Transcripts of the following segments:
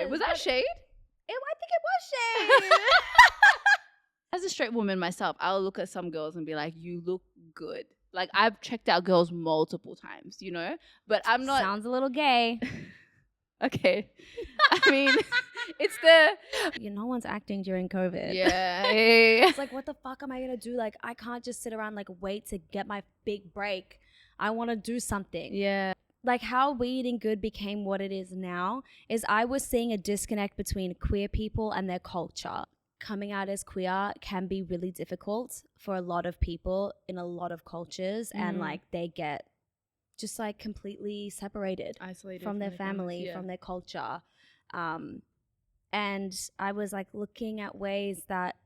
sorry. Was that shade? I think it was shade. As a straight woman myself, I'll look at some girls and be like, you look good. Like, I've checked out girls multiple times, you know? But I'm not... Sounds a little gay. Okay. I mean, it's the... No one's acting during COVID. Yeah. It's like, what the fuck am I going to do? Like, I can't just sit around, like, wait to get my big break. I want to do something. Yeah. Like, how We Eating Good became what it is now is I was seeing a disconnect between queer people and their culture. Coming out as queer can be really difficult for a lot of people in a lot of cultures, and like they get just like completely separated, Isolated from their family, from their culture. And I was like looking at ways that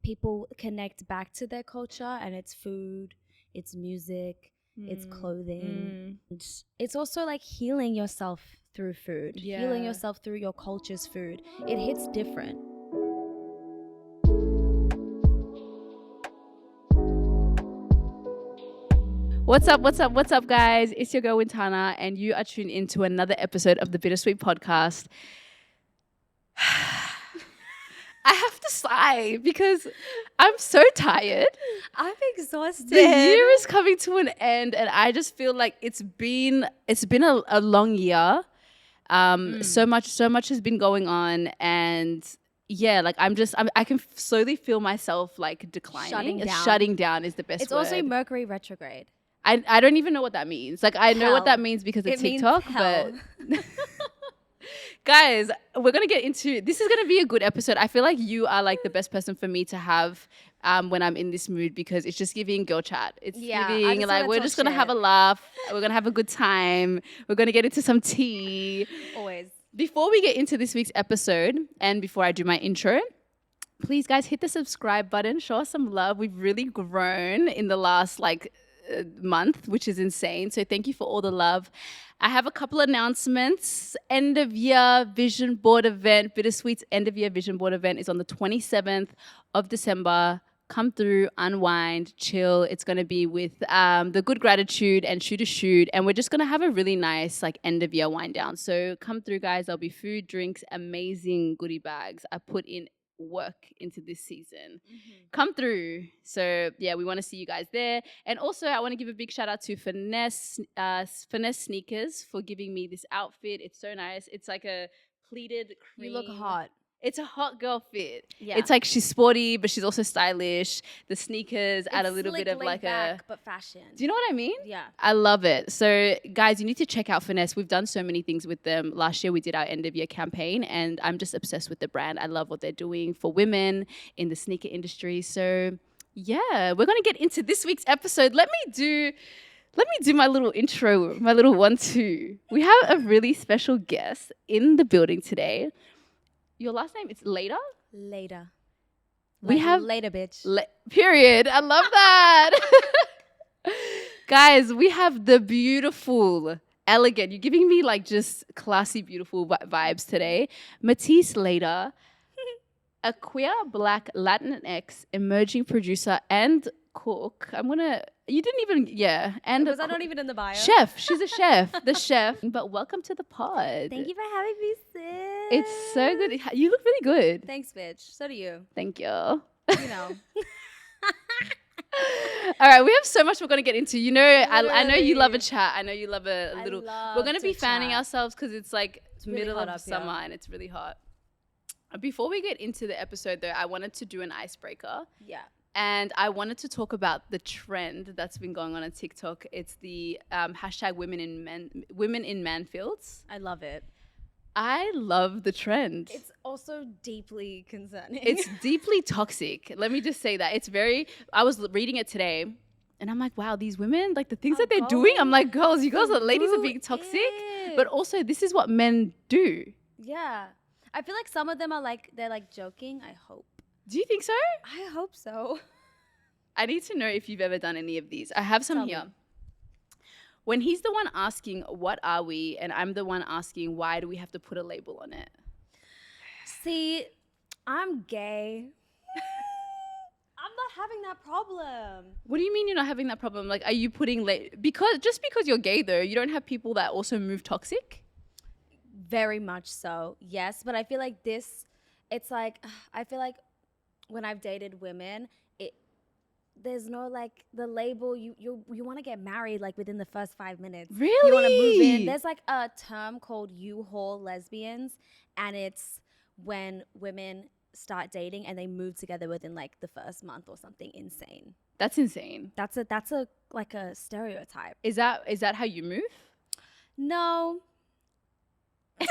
people connect back to their culture, and it's food, it's music, it's clothing. It's also like healing yourself through food, healing yourself through your culture's food. It hits different. What's up, guys? It's your girl, Wintana, and you are tuned into another episode of the Bittersweet Podcast. I have to sigh because I'm so tired. I'm exhausted. The year is coming to an end, and I just feel like it's been a long year. So much has been going on, and yeah, like I can slowly feel myself like declining. Shutting down is the best word. It's also Mercury retrograde. I don't even know what that means. Like, I know what that means because of TikTok, but guys, we're going to get into, this is going to be a good episode. I feel like you are like the best person for me to have when I'm in this mood, because it's just giving girl chat. It's giving like, we're just going to have a laugh. We're going to have a good time. We're going to get into some tea. Always. Before we get into this week's episode, and before I do my intro, please guys hit the subscribe button. Show us some love. We've really grown in the last month, which is insane. So thank you for all the love. I have a couple announcements. End of year vision board event, Bittersweet's end of year vision board event is on the 27th of December. Come through, unwind, chill. It's going to be with the Good Gratitude and Shoot a Shoot, and we're just going to have a really nice like end of year wind down. So come through, guys. There'll be food, drinks, amazing goodie bags. I put in work into this season. Come through. So yeah, we want to see you guys there. And also I want to give a big shout out to Finesse Sneakers for giving me this outfit. It's so nice. It's like a pleated cream. You look hot. It's a hot girl fit. Yeah. It's like she's sporty, but she's also stylish. The sneakers add a little bit of like back, but fashion. Do you know what I mean? Yeah. I love it. So guys, you need to check out Finesse. We've done so many things with them. Last year we did our end of year campaign, and I'm just obsessed with the brand. I love what they're doing for women in the sneaker industry. So yeah, we're going to get into this week's episode. Let me do my little intro, my little 1-2. We have a really special guest in the building today. Your last name is Laida? Later. We have later, bitch. Period. I love that. Guys, we have the beautiful, elegant, you're giving me like just classy, beautiful vibes today. Matisse Laida, a queer Black Latinx emerging producer and cook. And was I not even in the bio? Chef. She's a chef. The chef. But welcome to the pod. Thank you for having me, sis. It's so good. You look really good. Thanks, bitch. So do you. Thank you. You know. All right, we have so much we're going to get into. You know, I know you love a chat. I know you love a little. We're going to be fanning ourselves because it's like middle of summer and it's really hot. Before we get into the episode, though, I wanted to do an icebreaker. Yeah. And I wanted to talk about the trend that's been going on TikTok. It's the hashtag women in manfields. I love it. I love the trend. It's also deeply concerning. It's deeply toxic. Let me just say that. I was reading it today and I'm like, wow, these women, like the things that they're doing, I'm like, girls, ladies are being toxic. But also this is what men do. Yeah. I feel like some of them they're like joking, I hope. Do you think so? I hope so. I need to know if you've ever done any of these. I have some here. When he's the one asking, what are we? And I'm the one asking, why do we have to put a label on it? See, I'm gay. I'm not having that problem. What do you mean you're not having that problem? Like, are you putting just because you're gay though, you don't have people that also move toxic? Very much so, yes. But I feel like it's like, I feel like when I've dated women, there's no like the label you want to get married like within the first 5 minutes. Really? You want to move in. There's like a term called U-Haul lesbians, and it's when women start dating and they move together within like the first month or something insane. That's insane. That's a like a stereotype. Is that how you move? No. You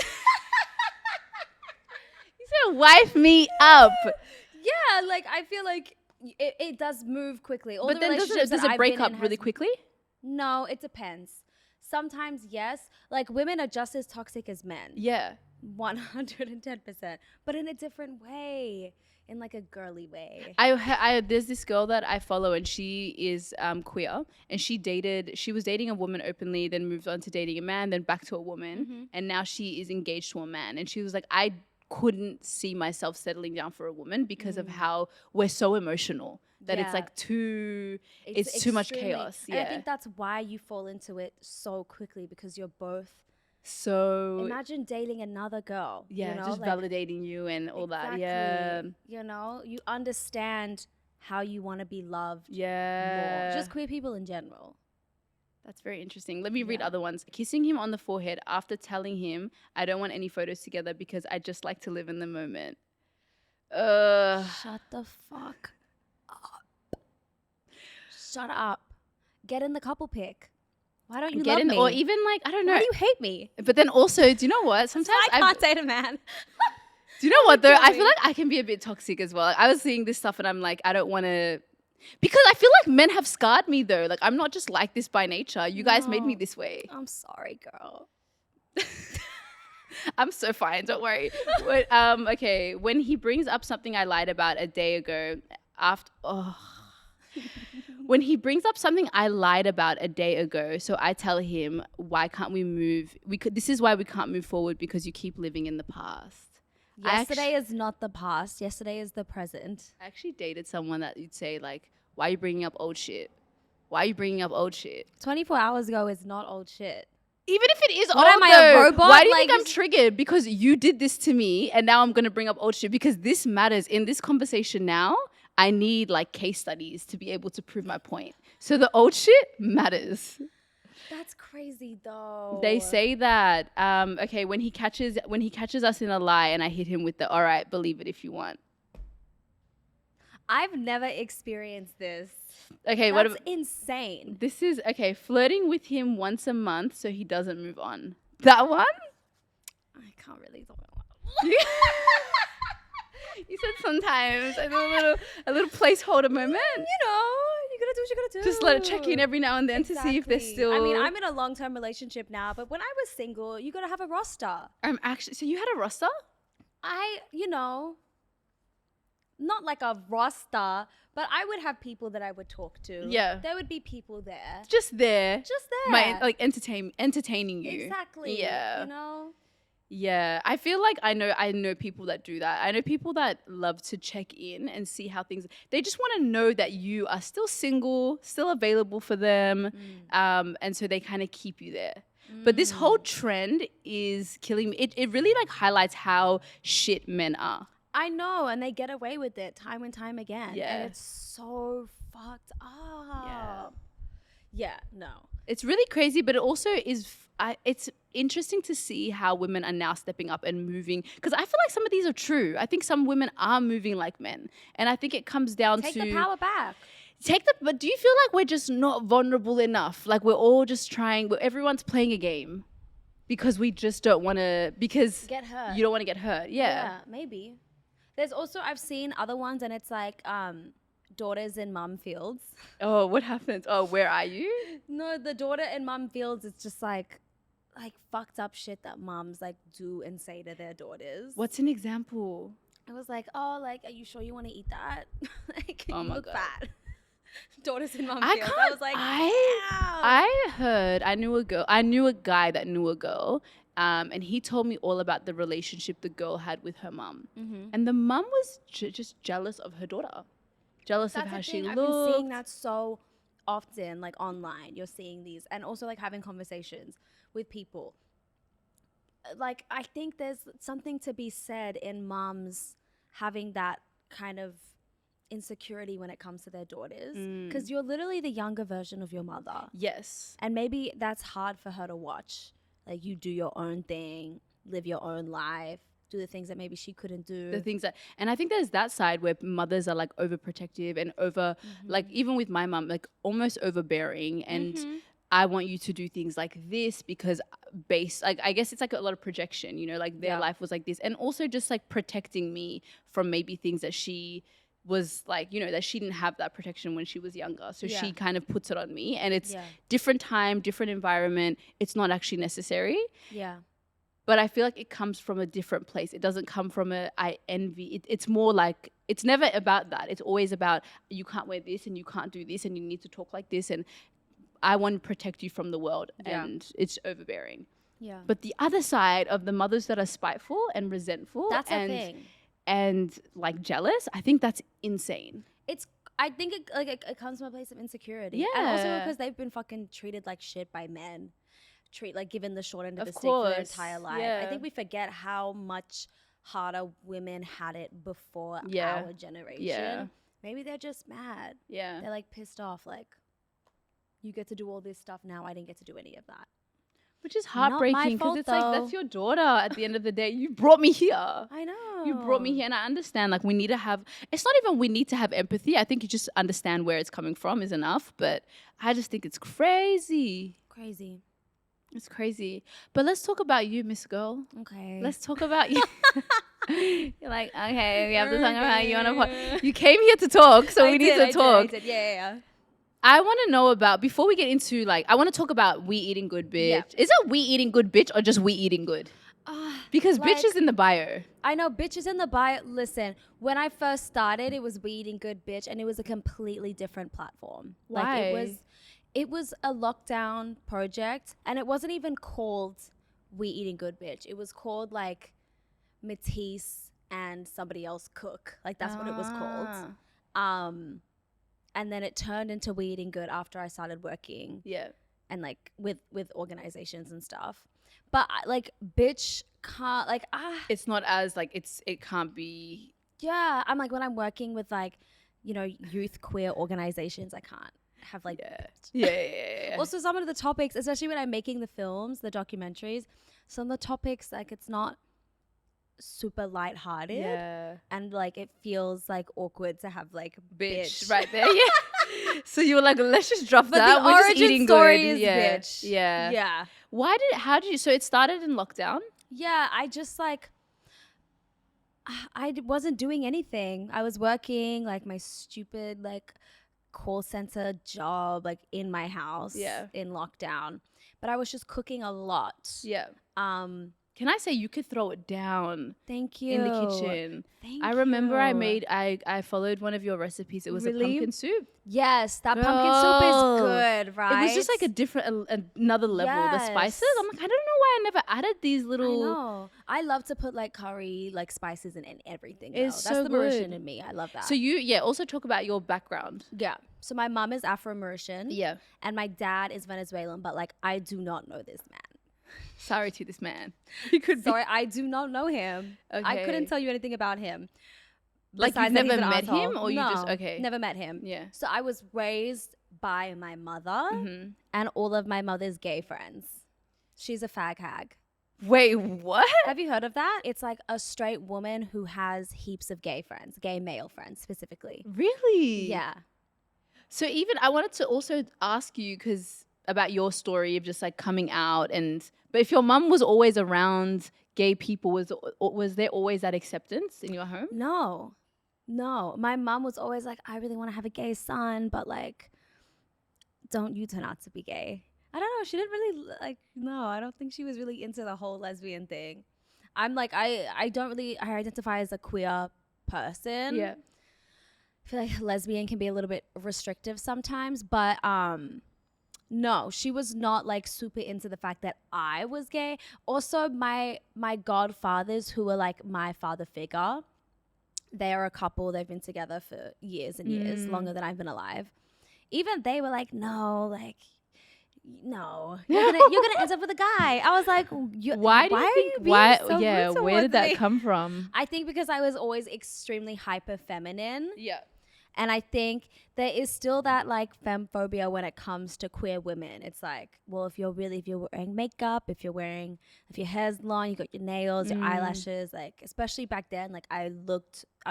said wife me up. Yeah, like I feel like it does move quickly. All But the then relationships does that it I've break been up in really quickly? No, it depends. Sometimes yes, like women are just as toxic as men. Yeah. 110%, but in a different way, in like a girly way. There's this girl that I follow, and she is queer, and she was dating a woman openly, then moved on to dating a man, then back to a woman, and now she is engaged to a man. And she was like, I couldn't see myself settling down for a woman because of how we're so emotional that it's like it's too much chaos. And I think that's why you fall into it so quickly, because you're both so imagine dating another girl. Yeah, you know? just like, validating you and all that. exactly. Yeah. You know, you understand how you want to be loved Yeah. more. Just queer people in general. That's very interesting. Let me read other ones. Kissing him on the forehead after telling him I don't want any photos together because I just like to live in the moment. Shut the fuck up. Shut up. Get in the couple pic. Why don't you love me? Or even like, I don't know. Why do you hate me? But then also, do you know what? Sometimes So I can't date a man. Do you know what though? I me. feel like I can be a bit toxic as well. Like, I was seeing this stuff and I'm like, I don't want to, because I feel like men have scarred me though. Like I'm not just like this by nature. You guys made me this way. I'm sorry, girl. I'm so fine. Don't worry. Okay. When he brings up something I lied about a day ago, when he brings up something I lied about a day ago, so I tell him, why can't we move? This is why we can't move forward, because you keep living in the past. Yesterday is not the past. Yesterday is the present. I actually dated someone that you'd say like, why are you bringing up old shit? Why are you bringing up old shit? 24 hours ago is not old shit. Even if it is What old, am I, though, a robot? why do you Like, think I'm triggered? Because you did this to me and now I'm going to bring up old shit, because this matters. In this conversation now, I need like case studies to be able to prove my point. So the old shit matters. That's crazy though. They say that, okay, when he catches us in a lie and I hit him with the, all right, believe it if you want. I've never experienced this. Okay, That's insane. This is, okay, flirting with him once a month so he doesn't move on. That one? I can't really talk about You said sometimes, a little placeholder moment. You know, you gotta do what you gotta do. Just let it check in every now and then to see if they're still. I mean, I'm in a long-term relationship now, but when I was single, you gotta have a roster. So you had a roster? Not like a roster, but I would have people that I would talk to. Yeah. There would be people there. Just there. Like entertaining you. Exactly. Yeah. You know? Yeah. I feel like I know people that do that. I know people that love to check in and see how things, they just want to know that you are still single, still available for them. And so they kind of keep you there. But this whole trend is killing me. It really like highlights how shit men are. I know, and they get away with it time and time again. Yeah. And it's so fucked up. Yeah, no. It's really crazy, but it also is, it's interesting to see how women are now stepping up and moving. Because I feel like some of these are true. I think some women are moving like men. And I think it comes down Take to... the power back. But do you feel like we're just not vulnerable enough? Like we're all just trying, everyone's playing a game because we just don't want to, because... Get hurt. You don't want to get hurt. Yeah, maybe. There's also, I've seen other ones and it's like daughters in mum fields. Oh, what happens? Oh, where are you? No, the daughter in mum fields, it's just like fucked up shit that mums like do and say to their daughters. What's an example? I was like, oh, like, are you sure you want to eat that? Like, Oh you my look God. fat. Daughters in mum I fields. can't. I was like, I knew a guy that knew a girl. And he told me all about the relationship the girl had with her mum. And the mum was just jealous of her daughter. Jealous of how she looked. I've been seeing that so often, like online. You're seeing these. And also like having conversations with people. like, I think there's something to be said in moms having that kind of insecurity when it comes to their daughters, because you're literally the younger version of your mother. Yes. And maybe that's hard for her to watch. Like, you do your own thing, live your own life, do the things that maybe she couldn't do. The things that, and I think there's that side where mothers are like overprotective and over, like even with my mom, like almost overbearing, and I want you to do things like this because like I guess it's like a lot of projection, you know, like their life was like this, and also just like protecting me from maybe things that she was like, you know, that she didn't have that protection when she was younger, so she kind of puts it on me, and it's different time, different environment, it's not actually necessary. But I feel like it comes from a different place. It doesn't come from I envy. It's more like, it's never about that. It's always about, you can't wear this and you can't do this and you need to talk like this, and I want to protect you from the world, and it's overbearing. But the other side of the mothers that are spiteful and resentful, that's a thing. And like jealous, I think that's insane. I think it comes from a place of insecurity. And also because they've been fucking treated like shit by men. Given the short end of the stick for their entire life. I think we forget how much harder women had it before our generation. Maybe they're just mad. They're like pissed off, like, you get to do all this stuff now, I didn't get to do any of that. Which is heartbreaking, because it's like, that's your daughter at the end of the day. You brought me here. I know. You brought me here, and I understand, like, we need to have, it's not even we need to have empathy. I think you just understand where it's coming from is enough. But I just think it's crazy. It's crazy. But let's talk about you, Miss Girl. Okay. Let's talk about you. You're like, okay, we have to talk about you on a pod. You came here to talk, so we need to talk. I did. Yeah. I want to know about, before we get into, like, I want to talk about We Eating Good, bitch. Yeah. Is it We Eating Good, bitch, or just We Eating Good? Because bitch is in the bio. I know, bitch is in the bio. Listen, when I first started, it was We Eating Good, bitch, and it was a completely different platform. Why? Like, it was a lockdown project, and it wasn't even called We Eating Good, bitch. It was called like Matisse and somebody else cook. Like, that's what it was called. And then it turned into We Eating Good after I started working. And like with organizations and stuff. But like, bitch can't, like, it's not as like, it can't be. Yeah, I'm like, when I'm working with like, you know, youth queer organizations, I can't have like yeah. Also, some of the topics, especially when I'm making the films, the documentaries, some of the topics, like, it's not super lighthearted, and like it feels like awkward to have like bitch right there. So you were like, let's just drop but that. We're just eating story good. Is bitch. Yeah. How did you, so it started in lockdown? I just like, I wasn't doing anything. I was working like my stupid like call center job, like in my house in lockdown, but I was just cooking a lot. Can I say, you could throw it down? Thank you. In the kitchen. I remember I followed one of your recipes. It was a pumpkin soup. Yes, that pumpkin soup is good, right? It was just like a different, another level. The spices, I'm like, I don't know why I never added these little. I know. I love to put like curry, like spices in everything. It's That's so the good. Mauritian in me. I love that. So you, also talk about your background. Yeah. So my mom is Afro-Mauritian. Yeah. And my dad is Venezuelan, but like, I do not know this man. Sorry to this man. Sorry, I do not know him. Okay. I couldn't tell you anything about him. Like, you've never met him, or you just never met him. Yeah. So I was raised by my mother and all of my mother's gay friends. She's a fag hag. Wait, what? Have you heard of that? It's like a straight woman who has heaps of gay friends, gay male friends specifically. Really? Yeah. So even I wanted to also ask you, because about your story of just like coming out, but if your mum was always around gay people, was there always that acceptance in your home? No. My mum was always like, I really want to have a gay son, but like, don't you turn out to be gay. I don't know. She didn't really I don't think she was really into the whole lesbian thing. I'm like, I identify as a queer person. Yeah. I feel like lesbian can be a little bit restrictive sometimes, but no, she was not like super into the fact that I was gay. Also, my godfathers, who were like my father figure, they are a couple. They've been together for years and years, longer than I've been alive. Even they were like, no, like, no, you're gonna end up with a guy. I was like, Why do you think? Why? So Yeah. rude Where did towards that me? come from? I think because I was always extremely hyper feminine. Yeah. And I think there is still that like femphobia when it comes to queer women. It's like, well, if you're wearing makeup, if your hair's long, you got your nails, your eyelashes, like especially back then, like I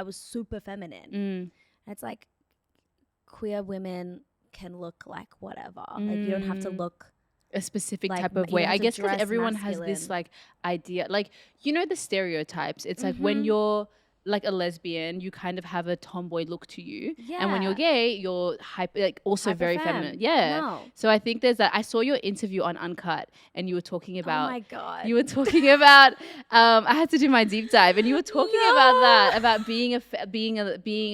was super feminine. And it's like queer women can look like whatever. Like you don't have to look a specific like, type of you way. don't have I to guess because dress everyone has masculine. this like idea, like the stereotypes. It's like when you're like a lesbian, you kind of have a tomboy look to you, and when you're Yeah. gay, you're like also Hyper very femme. feminine. Yeah. No. So I think there's that. I saw your interview on Uncut, and you were talking about. Oh my God. You were talking about. I had to do my deep dive, and you were talking about that, about being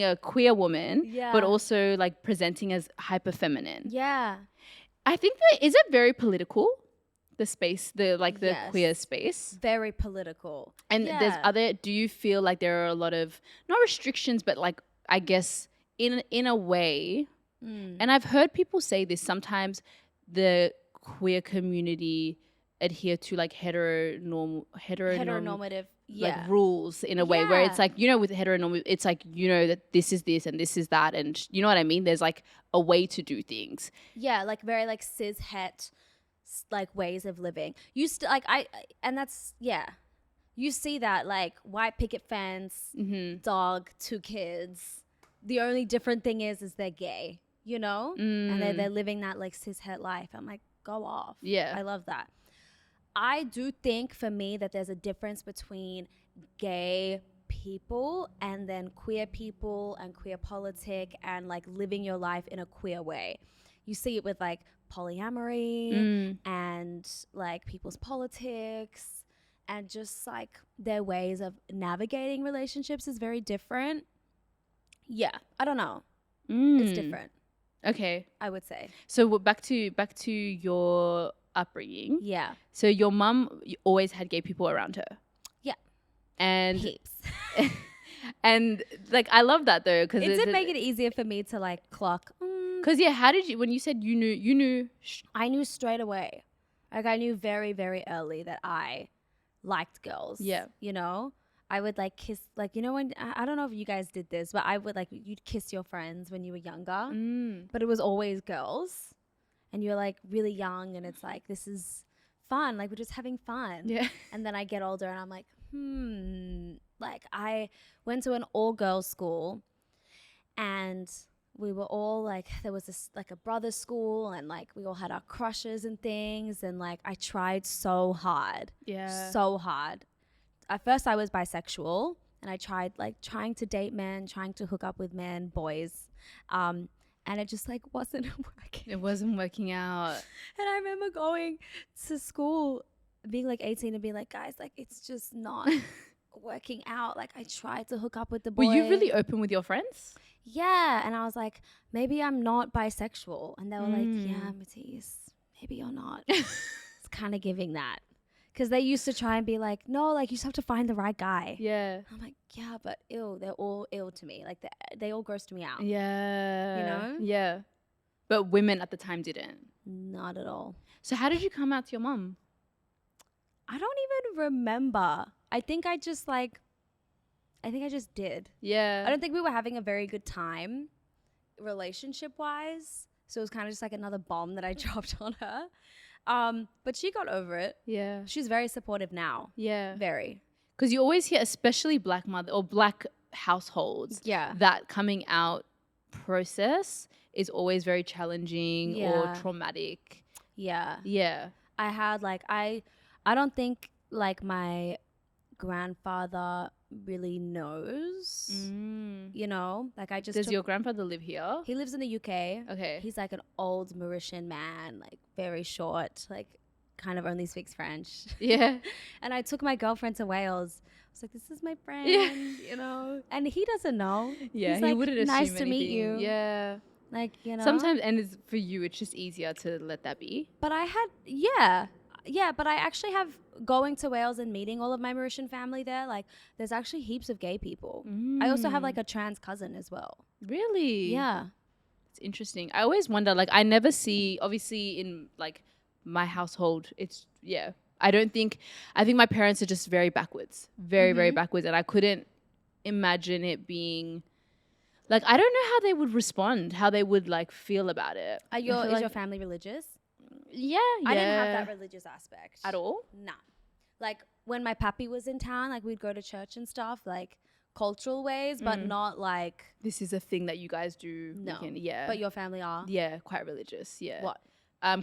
a queer woman, but also like presenting as hyper feminine. Yeah. I think that is it very political, the space, the Yes. queer space. Very political. And do you feel like there are a lot of not restrictions, but like I guess in a way, and I've heard people say this sometimes the queer community adhere to like heteronormative like rules in a way where it's like, with heteronormative, it's like, that this is this and this is that. And you know what I mean? There's like a way to do things. Yeah. Like very like cis het like ways of living. You still like, and that's, yeah. You see that like white picket fence, dog, 2 kids. The only different thing is they're gay, and they're living that like cis het life. I'm like, go off. Yeah. I love that. I do think for me that there's a difference between gay people and then queer people and queer politic and like living your life in a queer way. You see it with like polyamory and like people's politics and just like their ways of navigating relationships is very different. Yeah, I don't know. It's different. Okay. I would say. So back to your upbringing. Yeah. So your mum always had gay people around her. Yeah. And heaps. and like I love that though, because it did make it easier for me to like clock. Because how did you, when you said you knew? I knew straight away. Like I knew very, very early that I liked girls. Yeah. I would like kiss, like, when, I don't know if you guys did this, but I would like, you'd kiss your friends when you were younger, but it was always girls. And you're like really young and it's like, this is fun. Like we're just having fun. Yeah. And then I get older and I'm like, like I went to an all girls school and we were all like, there was this like a brother's school and like we all had our crushes and things. And like, I tried so hard. Yeah. So hard. At first I was bisexual and I tried like trying to date men, trying to hook up with men, boys. And it just like wasn't working. It wasn't working out. And I remember going to school, being like 18 and being like, guys, like it's just not working out. Like I tried to hook up with the boy. Were you really open with your friends? Yeah. And I was like, maybe I'm not bisexual. And they were like, yeah, Matisse, maybe you're not. It's kind of giving that. Because they used to try and be like, no, like you just have to find the right guy. Yeah. I'm like, yeah, but ew, they're all ill to me. Like they all grossed me out. Yeah. Yeah. But women at the time didn't. Not at all. So how did you come out to your mum? I don't even remember. I think I just did. Yeah. I don't think we were having a very good time relationship wise. So it was kind of just like another bomb that I dropped on her. But she got over it. Yeah. She's very supportive now. Yeah. Very. Because you always hear, especially black mother or black households, that coming out process is always very challenging or traumatic. Yeah. Yeah. I had like, I don't think like my grandfather really knows, like I just Does your grandfather live here? He lives in the UK. Okay. He's like an old Mauritian man, like very short, like kind of only speaks French. Yeah. And I took my girlfriend to Wales. I was like, this is my friend, and he doesn't know. Yeah. He's He like, wouldn't assume nice anything. to meet you. Yeah. Like, Sometimes, and it's, for you, it's just easier to let that be. But I had, but I actually have going to Wales and meeting all of my Mauritian family there. Like, there's actually heaps of gay people. I also have like a trans cousin as well. Really? Yeah. It's interesting. I always wonder, like, I never see, obviously in like my household, it's, yeah. I think my parents are just very backwards, very backwards. And I couldn't imagine it being, like, I don't know how they would respond, how they would like feel about it. Is your family religious? Yeah. I didn't have that religious aspect. At all? Nah. Like when my pappy was in town, like we'd go to church and stuff, like cultural ways, but not like. This is a thing that you guys do. No. Yeah. But your family are? Yeah, quite religious. Yeah. What?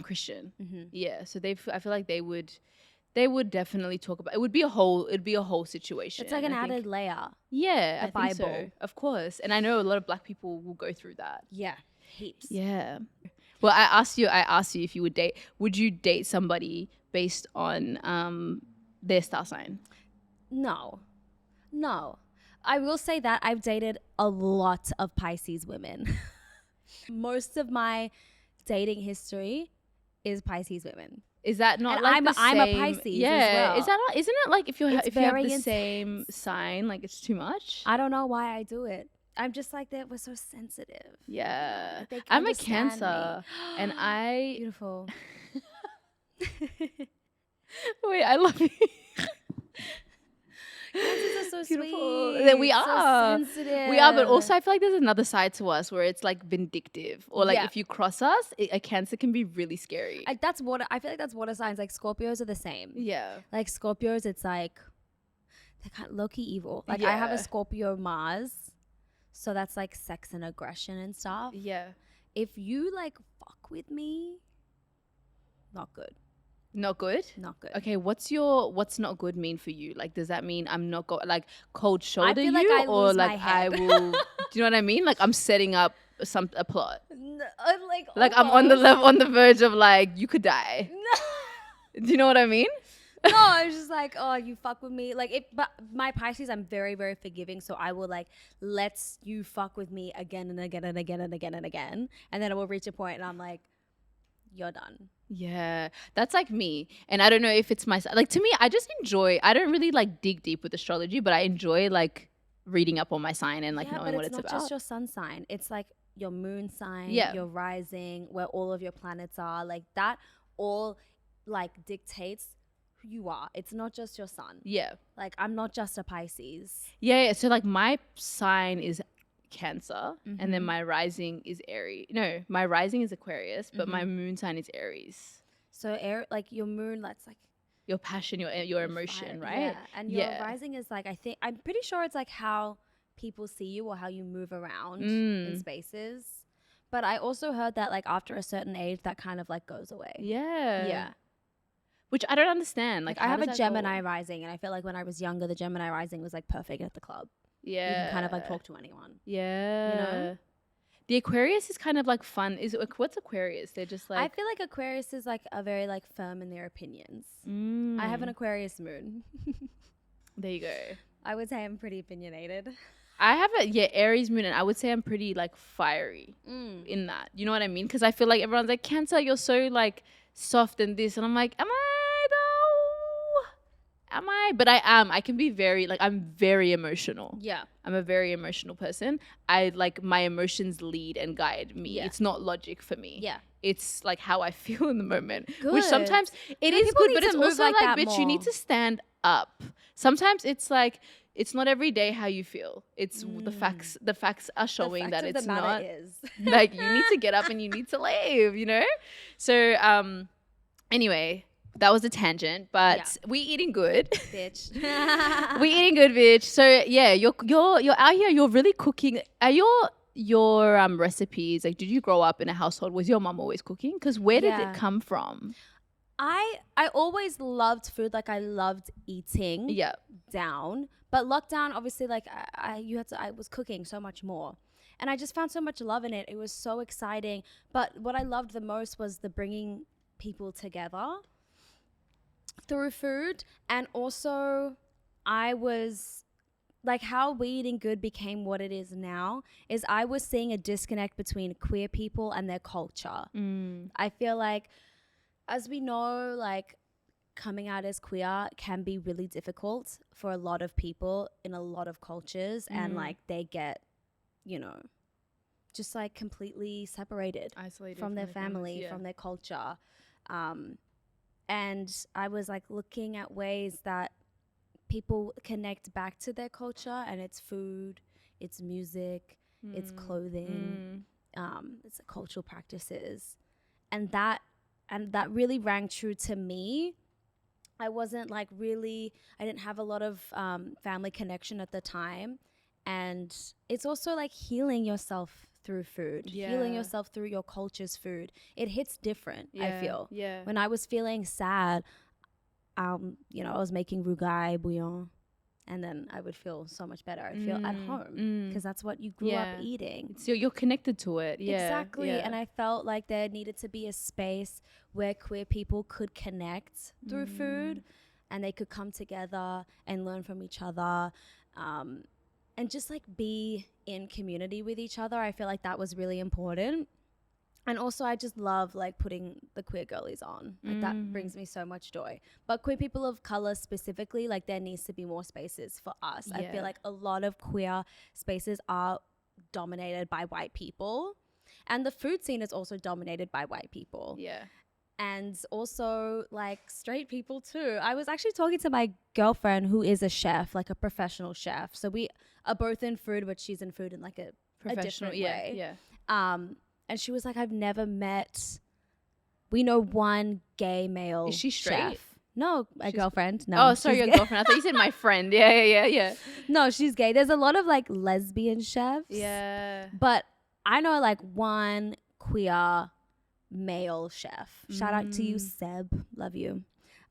Christian. Mm-hmm. Yeah. So I feel like they would definitely talk about, it'd be a whole situation. It's like an added layer. Yeah. The I think so. Bible. Of course. And I know a lot of Black people will go through that. Yeah. Heaps. Yeah. Well, I asked you if you would you date somebody based on their star sign? No. I will say that I've dated a lot of Pisces women. Most of my dating history is Pisces women. Is that not And like I'm the a same? Pisces Yeah. as well. Is that not, isn't it like if you have very the same sign, like it's too much? I don't know why I do it. I'm just like that. We're so sensitive. Yeah. They can I'm a understand Cancer, me. and I Beautiful. wait. I love you. Cancers are so Beautiful. sweet. That we So are. sensitive. We are, but also I feel like there's another side to us where it's like vindictive, or like Yeah. if you cross us, a Cancer can be really scary. I feel like that's water signs. Like Scorpios are the same. Yeah. Like Scorpios, it's like they're kind of low-key evil. Like I have Yeah. a Scorpio Mars, so that's like sex and aggression and stuff. Yeah. If you like fuck with me, not good. Not good. Not good. Okay, what's not good mean for you? Like, does that mean I'm not like cold shoulder feel you, like I or lose my like I head. will? Do you know what I mean? Like I'm setting up a plot. Like I'm almost. on the verge of like you could die. No. Do you know what I mean? No, I was just like, oh, you fuck with me. Like but my Pisces, I'm very, very forgiving. So I will like let you fuck with me again and again and again and again and again. And then it will reach a point and I'm like, you're done. Yeah, that's like me. And I don't know if it's my, like, to me, I don't really like dig deep with astrology, but I enjoy like reading up on my sign and like knowing what it's not about. just your sun sign. It's like your moon sign, Yeah. your rising, where all of your planets are. Like that all like dictates who you are. It's not just your sun. Yeah. Like I'm not just a Pisces. Yeah. So like my sign is Cancer, and then Mhm. my rising is Aries. No, my rising is Aquarius, but my moon sign is Aries. So air, like your moon, that's like Your passion, your emotion, fire. right? Yeah. And your Yeah. rising is like, I'm pretty sure it's like how people see you or how you move around in spaces. But I also heard that like after a certain age, that kind of like goes away. Yeah. Yeah. Which I don't understand. Like I how have a does that go? Gemini rising, and I feel like when I was younger, the Gemini rising was like perfect at the club. Yeah. You can kind of like talk to anyone. Yeah. know? The Aquarius is kind of like fun. What's Aquarius? They're just like. I feel like Aquarius is like a very like firm in their opinions. I have an Aquarius moon. There you go. I would say I'm pretty opinionated. I have Aries moon, and I would say I'm pretty like fiery in that. You know what I mean? Because I feel like everyone's like, Cancer, you're so like soft and this, and I'm like, am I though? Am I? But I am. I can be very like, I'm very emotional. Yeah. I'm a very emotional person. I like my emotions lead and guide me. Yeah. It's not logic for me. Yeah. It's like how I feel in the moment. Good. Which sometimes it Yeah, is people good, need but to it's move also like like, that bitch, you need more. to stand up. Sometimes it's like, it's not every day how you feel. It's the facts. The facts are showing that it's not. Is. Like you need to get up and you need to live. You know. So anyway, that was a tangent. But Yeah. we eating good. Bitch. We eating good, bitch. So yeah, you're out here. You're really cooking. Are your recipes, like, did you grow up in a household? Was your mom always cooking? Because where did Yeah. it come from? I always loved food. Like I loved eating. Yeah. Down, but lockdown obviously like I was cooking so much more, and I just found so much love in it. It was so exciting. But what I loved the most was the bringing people together through food, and also I was like how We Eating Good became what it is now is I was seeing a disconnect between queer people and their culture. I feel like, as we know, like coming out as queer can be really difficult for a lot of people in a lot of cultures, and like they get, just like completely separated, isolated from their families, family, yeah. from their culture. And I was like looking at ways that people connect back to their culture, and it's food, it's music, it's clothing, it's cultural practices, and that really rang true to me. I wasn't like really, I didn't have a lot of family connection at the time. And it's also like healing yourself through food, healing Yeah. yourself through your culture's food. It hits different, I Yeah, feel. yeah. When I was feeling sad, I was making rougaille bouillon, and then I would feel so much better. I'd feel at home because that's what you grew up eating. So you're connected to it. Yeah. Exactly. Yeah. And I felt like there needed to be a space where queer people could connect through food, and they could come together and learn from each other, and just like be in community with each other. I feel like that was really important. And also I just love like putting the queer girlies on. Like that brings me so much joy. But queer people of color specifically, like there needs to be more spaces for us. I feel like a lot of queer spaces are dominated by white people, and the food scene is also dominated by white people. Yeah. And also like straight people too. I was actually talking to my girlfriend who is a chef, like a professional chef. So we are both in food, but she's in food in like a different way. Yeah. And she was like, I've never met, we know one gay male Is she straight? chef. No, my girlfriend. No. Oh, sorry, she's your gay. girlfriend. I thought you said my friend. Yeah. No, she's gay. There's a lot of like lesbian chefs. Yeah. But I know like one queer male chef. Shout out to you, Seb. Love you.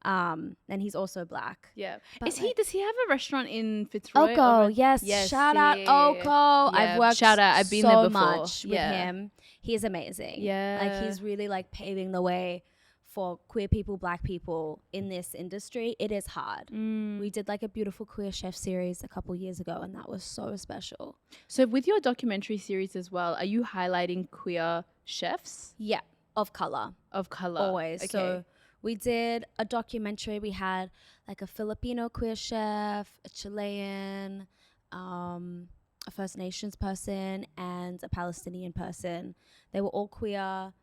And he's also black. Yeah. But Does he have a restaurant in Fitzroy? Oko, yes. Shout out Oko. Yeah, I've worked shout out. I've been so there before. much with him. He's amazing. Yeah. Like he's really like paving the way for queer people, black people in this industry. It is hard. We did like a beautiful queer chef series a couple years ago, and that was so special. So with your documentary series as well, are you highlighting queer chefs? Yeah, of color. Of color. Always. Okay. So we did a documentary. We had like a Filipino queer chef, a Chilean, a First Nations person, and a Palestinian person. They were all queer,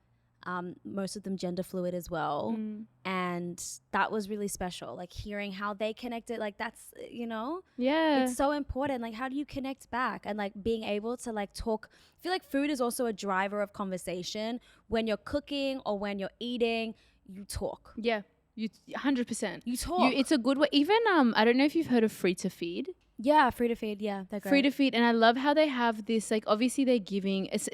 most of them gender fluid as well. And that was really special, like hearing how they connected. Like that's, Yeah. it's so important. Like how do you connect back? And like being able to like talk. I feel like food is also a driver of conversation. When you're cooking or when you're eating, you talk. Yeah. You 100%. You talk. It's a good way. Even I don't know if you've heard of Free to Feed. Yeah, Free to Feed. Yeah, they're great. Free to Feed, and I love how they have this, like, obviously they're giving, it's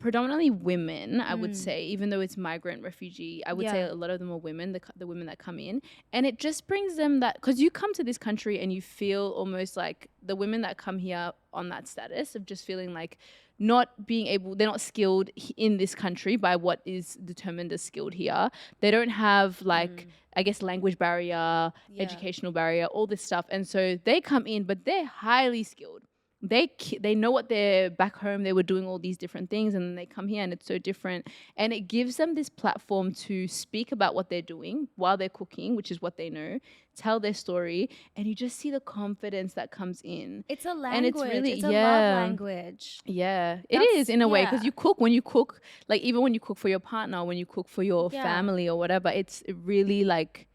predominantly women, I would say, even though it's migrant, refugee, I would say a lot of them are women, the women that come in, and it just brings them that, because you come to this country and you feel almost like the women that come here on that status of just feeling like not being able, they're not skilled in this country by what is determined as skilled here. They don't have like, I guess, language barrier, educational barrier, all this stuff. And so they come in, but they're highly skilled. They know what they're back home. They were doing all these different things, and then they come here and it's so different. And it gives them this platform to speak about what they're doing while they're cooking, which is what they know, tell their story, and you just see the confidence that comes in. It's a language. And it's really, it's a love language. Yeah, it is in a way, because when you cook, like even when you cook for your partner, when you cook for your family or whatever, it really like,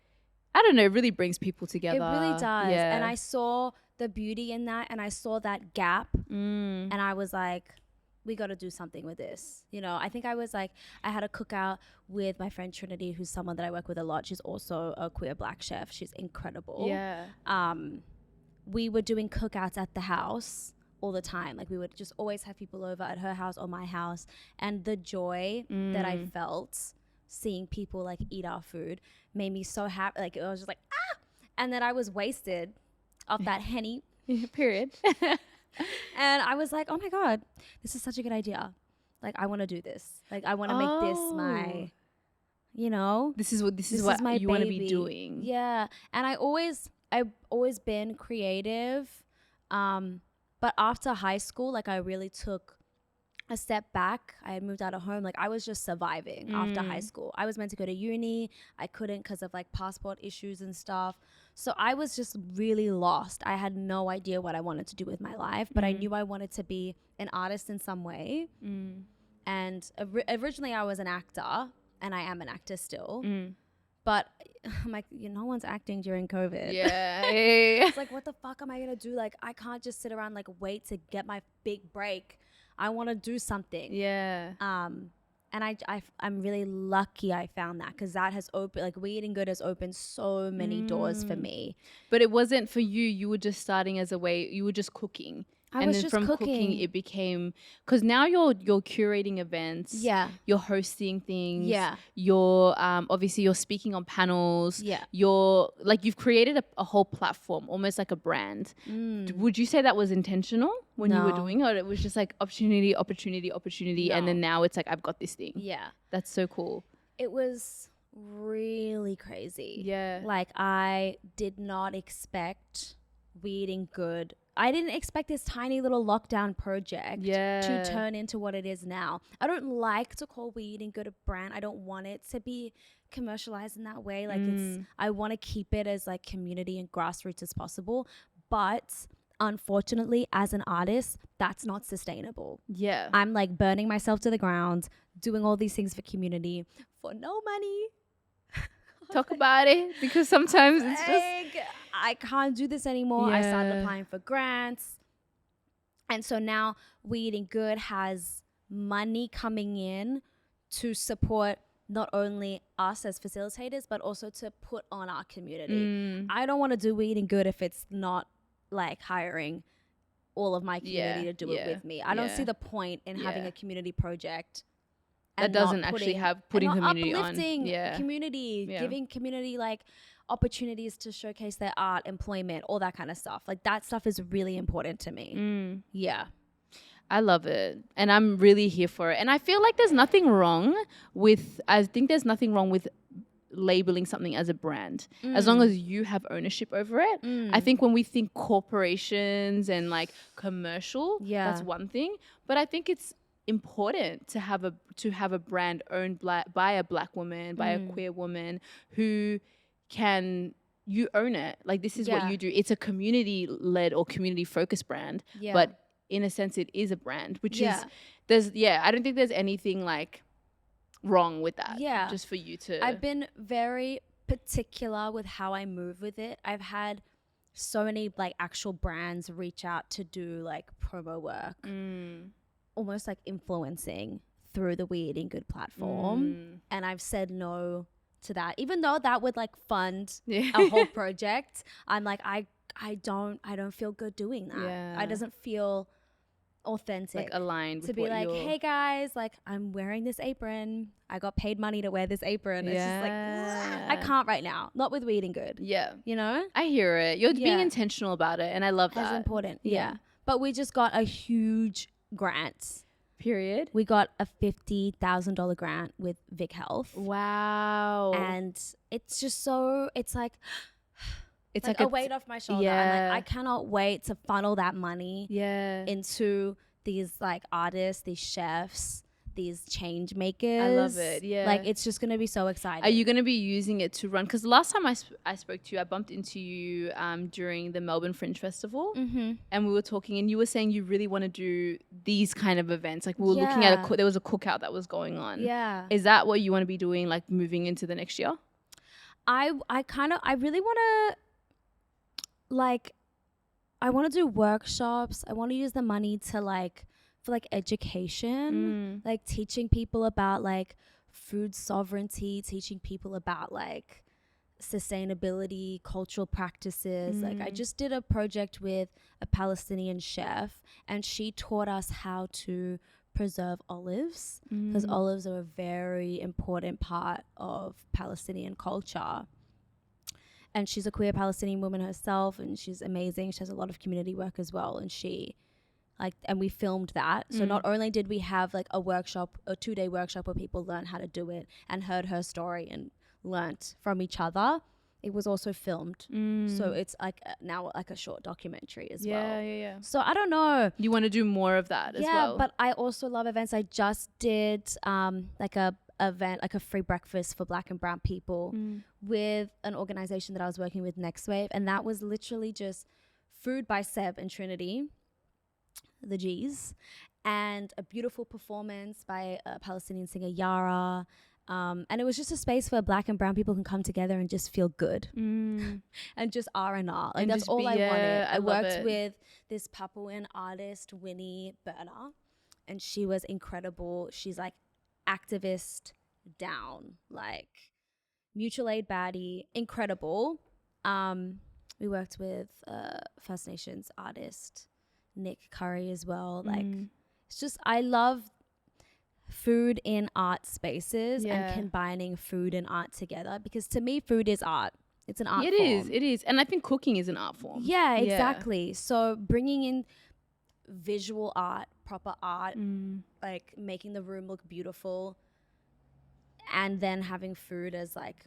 I don't know, it really brings people together. It really does. Yeah. And I saw the beauty in that, and I saw that gap, and I was like, we got to do something with this. I think I was like, I had a cookout with my friend Trinity, who's someone that I work with a lot. She's also a queer black chef. She's incredible. Yeah. We were doing cookouts at the house all the time. Like we would just always have people over at her house or my house, and the joy that I felt seeing people like eat our food made me so happy. Like I was just like, ah, and then I was wasted off that Henny. Period. And I was like, oh my God, this is such a good idea. Like I want to do this. Like I want to make this my, This is what my you want to baby. be doing. Yeah. And I've always been creative. But after high school, like I really took a step back. I had moved out of home. Like I was just surviving after high school. I was meant to go to uni. I couldn't because of like passport issues and stuff. So I was just really lost. I had no idea what I wanted to do with my life, but I knew I wanted to be an artist in some way. And originally I was an actor, and I am an actor still. But I'm like, no one's acting during COVID. Yeah. It's like, what the fuck am I going to do? Like, I can't just sit around, like, wait to get my big break. I want to do something. Yeah. And I'm really lucky I found that, because that has opened, like, We Eating Good has opened so many doors for me. But it wasn't for you. You were just starting as a way, you were just cooking. I was just from cooking it became, because now you're curating events. Yeah. You're hosting things. Yeah. You're obviously you're speaking on panels. Yeah. You're like, you've created a whole platform, almost like a brand. Would you say that was intentional when you were No. doing it, or it was just like opportunity, and then now it's like, I've got this thing? Yeah. That's so cool. It was really crazy. Yeah. Like, I did not expect We Eating Good. I didn't expect this tiny little lockdown project to turn into what it is now. I don't like to call We Eating Good a brand. I don't want it to be commercialized in that way. Like, I want to keep it as like community and grassroots as possible. But unfortunately, as an artist, that's not sustainable. Yeah. I'm like burning myself to the ground, doing all these things for community for no money. Talk about it, because sometimes it's just, I can't do this anymore. I started Yeah. applying for grants. And so now We Eating Good has money coming in to support not only us as facilitators, but also to put on our community. I don't want to do We Eating Good if it's not like hiring all of my community to do it with me. I don't see the point in having a community project that doesn't actually have putting community on. Uplifting community, giving community like opportunities to showcase their art, employment, all that kind of stuff. Like, that stuff is really important to me. Yeah. I love it, and I'm really here for it. And I feel like there's nothing wrong with, I think there's nothing wrong with labeling something as a brand, as long as you have ownership over it. I think when we think corporations and like commercial, that's one thing, but I think it's important to have a brand owned by a black woman, by a queer woman, who can, you own it. Like, this is what you do. It's a community led or community focused brand, but in a sense it is a brand, which is, I don't think there's anything like wrong with that. Just for you to, I've been very particular with how I move with it. I've had so many like actual brands reach out to do like promo work, almost like influencing through the We Eating Good platform. And I've said no to that, even though that would like fund a whole project. I'm like, I don't feel good doing that. It doesn't feel authentic, like aligned to with be what like, you're, hey guys, like, I'm wearing this apron. I got paid money to wear this apron. It's just like, I can't right now. Not with We Eating Good. You know? I hear it. You're being intentional about it, and I love that. That's important. Yeah. But we just got a huge grant. Period. We got a $50,000 grant with Vic Health. Wow. And it's just so, it's like it's like a weight off my shoulder. I'm like, I cannot wait to funnel that money into these like artists, these chefs, these change makers. I love it. Yeah. Like, it's just going to be so exciting. Are you going to be using it to run? Because the last time I spoke to you, I bumped into you during the Melbourne Fringe Festival. And we were talking, and you were saying you really want to do these kind of events. Like, we were looking at there was a cookout that was going on. Is that what you want to be doing, like moving into the next year? I really want to, like, I want to do workshops. I want to use the money to like, for like education, like teaching people about like food sovereignty, teaching people about like sustainability, cultural practices. Like, I just did a project with a Palestinian chef, and she taught us how to preserve olives, because olives are a very important part of Palestinian culture. And she's a queer Palestinian woman herself, and she's amazing. She has a lot of community work as well, and and we filmed that. So not only did we have like a workshop, a 2-day workshop where people learned how to do it and heard her story and learnt from each other, it was also filmed. So it's like now like a short documentary as well. Yeah. So I don't know. You want to do more of that as well? Yeah, but I also love events. I just did like a event, like a free breakfast for Black and brown people with an organization that I was working with, Next Wave, and that was literally just food by Seb and Trinity, the G's, and a beautiful performance by a Palestinian singer, Yara. And it was just a space where Black and brown people can come together and just feel good and just R&R. Like, And that's just all be- I yeah, wanted. I I love worked it. with this Papuan artist, Winnie Berner, and she was incredible. She's like activist down, like mutual aid baddie, incredible. We worked with First Nations artist Nick Curry as well. Like, it's just, I love food in art spaces and combining food and art together, because to me food is art. It's an art form. It is. And I think cooking is an art form. Yeah, exactly. So bringing in visual art, proper art, like making the room look beautiful, and then having food as like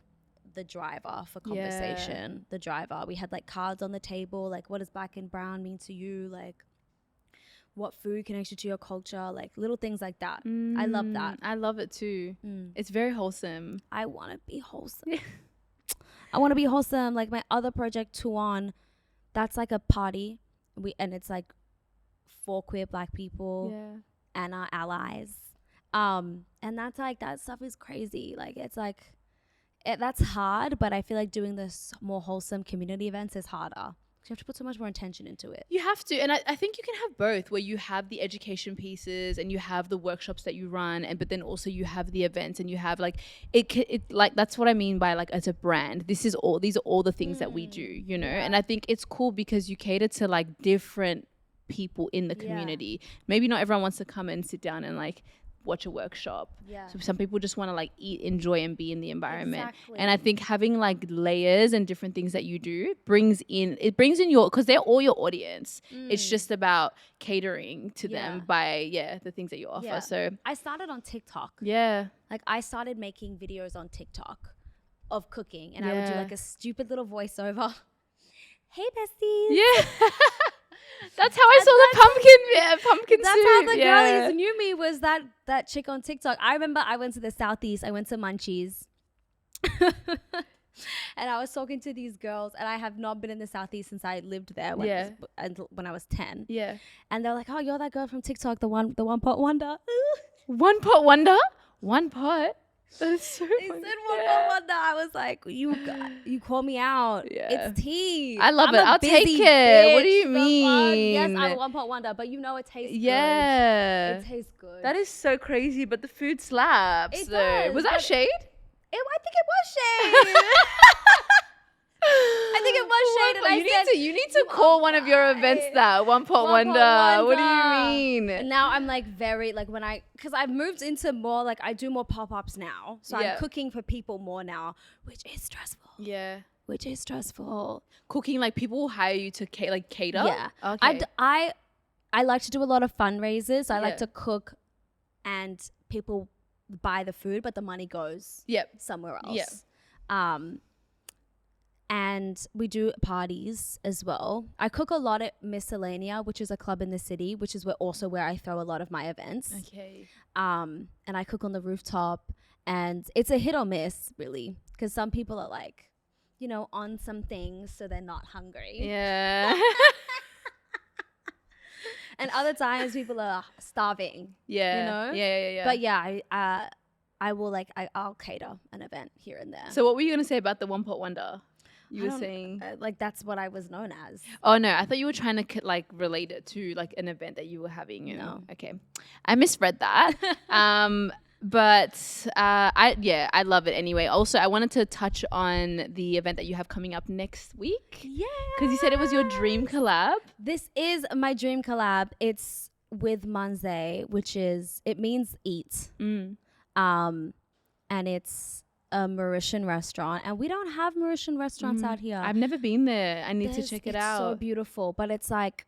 the driver for conversation. The driver. We had like cards on the table, like, what does Black and brown mean to you? Like, what food connects you to your culture? Like little things like that. I love that. I love it too. It's very wholesome. I want to be wholesome. I want to be wholesome. Like my other project, Tuan, that's like a party. And it's like for queer Black people and our allies. And that's like, that stuff is crazy. Like, it's like, that's hard, but I feel like doing this more wholesome community events is harder. You have to put so much more intention into it. You have to. And I think you can have both, where you have the education pieces and you have the workshops that you run, but then also you have the events, and you have like, it like, that's what I mean by like, as a brand, these are all the things that we do, you know? And I think it's cool because you cater to like different people in the community. Maybe not everyone wants to come and sit down and like watch a workshop. So some people just want to like eat, enjoy, and be in the environment. And I think having like layers and different things that you do brings in your, because they're all your audience. It's just about catering to them by the things that you offer. So I started on TikTok. Like, I started making videos on TikTok of cooking, and I would do like a stupid little voiceover. Hey besties. That's how I saw the pumpkin That's soup. how the girlies knew me, was that chick on TikTok. I remember I went to the Southeast. I went to Munchies. And I was talking to these girls, and I have not been in the Southeast since I lived there when I was 10. And they're like, oh, you're that girl from TikTok, the one pot wonder. One pot wonder? One pot? That is so They funny. said one pot wonder. I was like, you call me out. It's tea. I love I'm it. a I'll busy take it. What do you bitch. The fuck? mean? Yes, I'm a one pot wonder, but you know it tastes good. It tastes good. That is so crazy, but the food slaps. It though. does, Was that but- shade? I think it was shade. I think it was shade, and I said, you need to call one of your events that one pot One wonder. pot What do wonder. you mean? And now I'm like very like because I've moved into more like I do more pop-ups now, so I'm cooking for people more now, which is stressful. Which is stressful. Cooking, like people will hire you to cater. Yeah. Okay. I like to do a lot of fundraisers. I like to cook, and people buy the food, but the money goes somewhere else. And we do parties as well. I cook a lot at Miscellanea, which is a club in the city, which is where I throw a lot of my events. And I cook on the rooftop, and it's a hit or miss, really, because some people are like, you know, on some things, so they're not hungry. And other times people are starving. You know? But I'll cater an event here and there. So what were you going to say about the one pot wonder? You were saying like that's what I was known as. Oh no, I thought you were trying to like relate it to like an event that you were having. You know, okay, I misread that. But I love it anyway. Also, I wanted to touch on the event that you have coming up next week. Because you said it was your dream collab. This is my dream collab. It's with Manze, it means eat. And it's a Mauritian restaurant, and we don't have Mauritian restaurants out here. I've never been there. I need to check it out. It's so beautiful, but it's like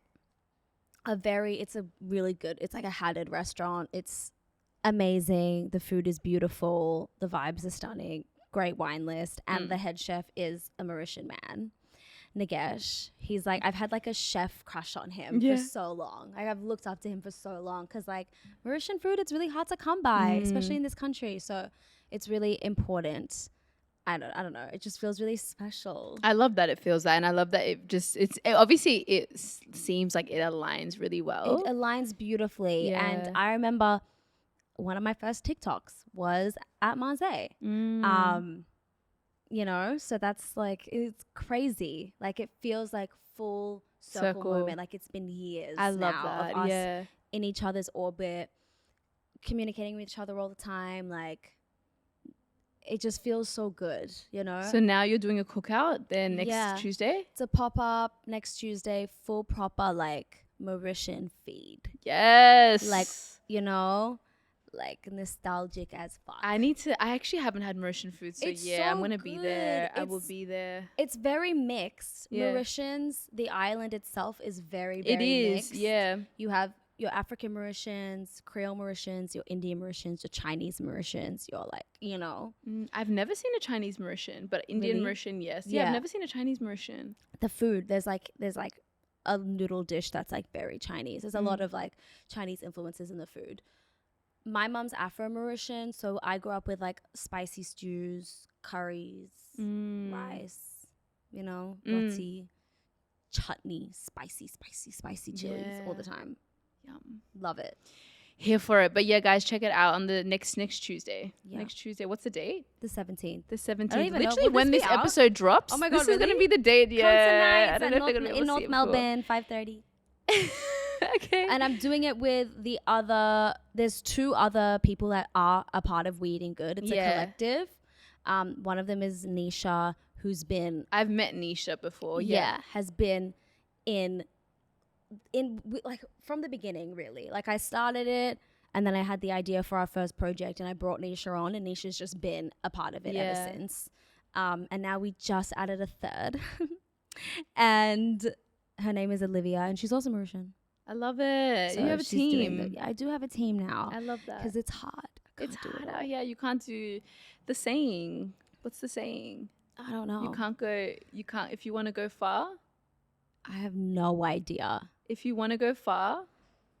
it's a really good, it's like a hatted restaurant. It's amazing. The food is beautiful. The vibes are stunning. great wine list, and the head chef is a Mauritian man, Nagesh. He's like, I've had like a chef crush on him for so long. Like, I've looked up to him for so long because like Mauritian food, it's really hard to come by, especially in this country. So it's really important. I don't know. It just feels really special. I love that it feels that, and I love that obviously it seems like it aligns really well. It aligns beautifully, and I remember one of my first TikToks was at Marseille. You know, so that's like, it's crazy. Like, it feels like full circle moment. Like, it's been years. I love that. Of us in each other's orbit, communicating with each other all the time. Like, it just feels so good, you know? So now you're doing a cookout then next Tuesday? It's a pop-up next Tuesday, full proper, like, Mauritian feed. Yes. Like, you know, like nostalgic as fuck. I actually haven't had Mauritian food, so I'm going to be there. I will be there. It's very mixed. Mauritians, the island itself is very, very mixed. You have your African Mauritians, Creole Mauritians, your Indian Mauritians, your Chinese Mauritians, your like, you know. I've never seen a Chinese Mauritian, but Indian Mauritian, yes. Yeah, I've never seen a Chinese Mauritian. The food, there's like a noodle dish that's like very Chinese. There's a lot of like Chinese influences in the food. My mom's Afro-Mauritian, so I grew up with like spicy stews, curries, rice, you know, roti, chutney, spicy chilies all the time. Yum. Love it. Here for it. But yeah, guys, check it out on the next Tuesday. Next Tuesday. What's the date? The 17th. The 17th. Literally when this episode drops. Oh my God, this is going to be the date. Yeah. I don't know if they're going to be able to see it. In North Melbourne, 5:30. Okay. And I'm doing it with there's 2 other people that are a part of We Eatin Good. It's a collective. One of them is Nisha, who's been... I've met Nisha before. Has been in like from the beginning, really. Like, I started it and then I had the idea for our first project and I brought Nisha on, and Nisha's just been a part of it ever since. And now we just added a third. And her name is Olivia, and she's also Mauritian. I love it. So you have a team. I do have a team now. I love that. Because it's hard. It's hard out here. You can't do the saying. What's the saying? I don't know. If you want to go far. I have no idea. If you want to go far,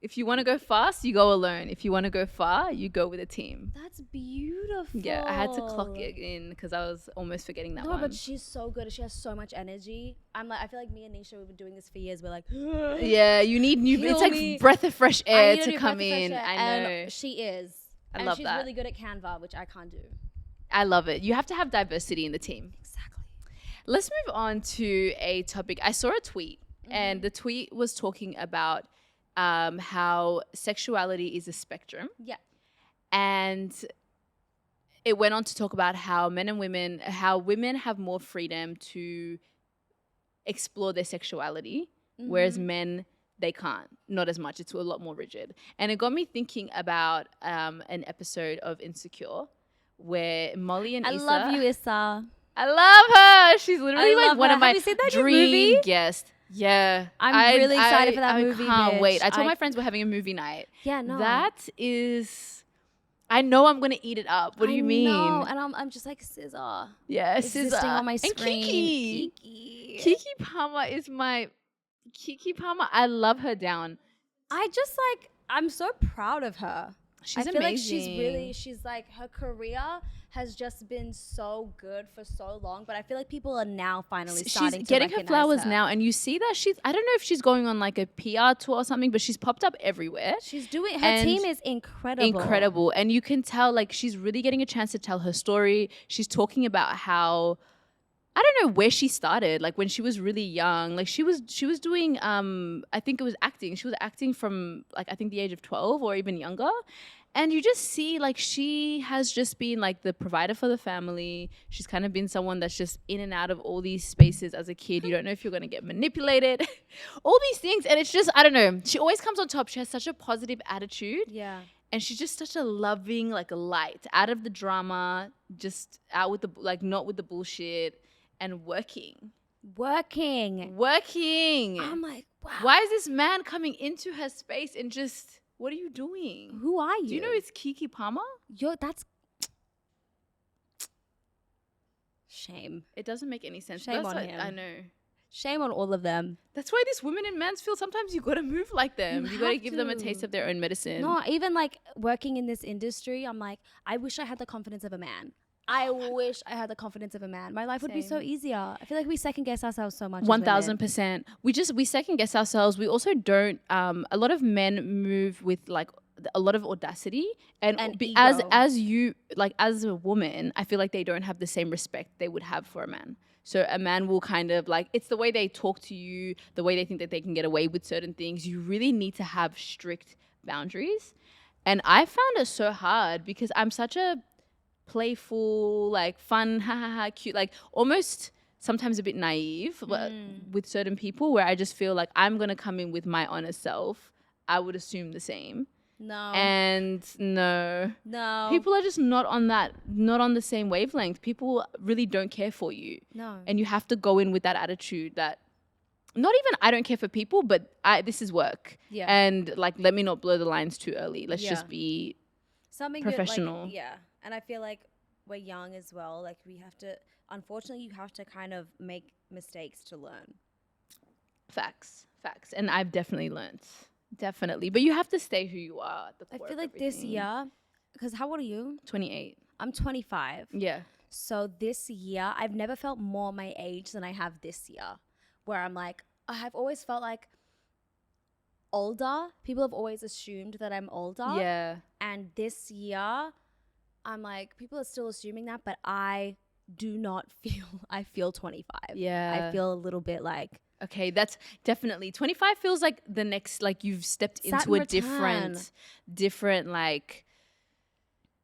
if you want to go fast, you go alone. If you want to go far, you go with a team. That's beautiful. Yeah, I had to clock it in because I was almost forgetting that one. No, but she's so good. She has so much energy. I feel like me and Nisha, we've been doing this for years. We're like, yeah, you need new. It's like breath of fresh air to come in. I know. And she is. I love that. And she's really good at Canva, which I can't do. I love it. You have to have diversity in the team. Exactly. Let's move on to a topic. I saw a tweet, and the tweet was talking about how sexuality is a spectrum. Yeah. And it went on to talk about how women have more freedom to explore their sexuality, whereas men, they can't, not as much. It's a lot more rigid. And it got me thinking about an episode of Insecure where Molly and Issa. I love you, Issa. I love her. She's literally like one of my dream movie? guests. Yeah. I'm really excited for that movie. I can't wait. I told my friends we're having a movie night. Yeah, no. That is... I know I'm going to eat it up. What do you mean? No, and I'm just like, SZA. Yeah, existing SZA. on my screen. And Kiki Palmer is my... Kiki Palmer, I love her down. I'm so proud of her. She's amazing. like she's like, her career has just been so good for so long, but I feel like people are now finally starting to getting her flowers her. now, and you see that I don't know if she's going on like a PR tour or something, but she's popped up everywhere. She's doing, her team is incredible. And you can tell like she's really getting a chance to tell her story. She's talking about how, I don't know where she started, like when she was really young, like she was doing, I think it was acting. She was acting from like, I think the age of 12 or even younger. And you just see like she has just been like the provider for the family. She's kind of been someone that's just in and out of all these spaces as a kid. You don't know if you're going to get manipulated, all these things. And it's just, I don't know. She always comes on top. She has such a positive attitude. Yeah. And she's just such a loving, like a light, out of the drama, just out with the, like not with the bullshit, and working. I'm like, wow. Why is this man coming into her space and just... What are you doing? Who are you? Do you know it's Kiki Palmer? That's... Shame. It doesn't make any sense. Shame That's on what, him. I know. Shame on all of them. That's why these women in Mansfield, sometimes you got to move like them. You got to have give them a to. taste of their own medicine. No, even like working in this industry, I'm like, I wish I had the confidence of a man. I wish I had the confidence of a man. My life would be so Same. easier. I feel like we second guess ourselves so much. as women. 1000%. We second guess ourselves. We also don't. A lot of men move with like a lot of audacity and ego. as you like as a woman, I feel like they don't have the same respect they would have for a man. So a man will kind of like, it's the way they talk to you, the way they think that they can get away with certain things. You really need to have strict boundaries. And I found it so hard because I'm such a playful, like fun, ha ha ha, cute, like almost sometimes a bit naive with certain people, where I just feel like I'm going to come in with my honest self. I would assume the same. No. And no. No. People are just not on the same wavelength. People really don't care for you. No. And you have to go in with that attitude that not even I don't care for people, but this is work. Yeah. And like, let me not blur the lines too early. Let's just be something professional. Good, like, yeah. And I feel like we're young as well. Like we have to, unfortunately, you have to kind of make mistakes to learn. Facts. And I've definitely learnt. Definitely. But you have to stay who you are at the core. I feel like this year, because how old are you? 28. I'm 25. Yeah. So this year, I've never felt more my age than I have this year, where I'm like, I've always felt like older. People have always assumed that I'm older. Yeah. And this year, I'm like, people are still assuming that, but I do not feel, I feel 25. Yeah. I feel a little bit like. Okay, that's definitely 25 feels like the next, like you've stepped into a different like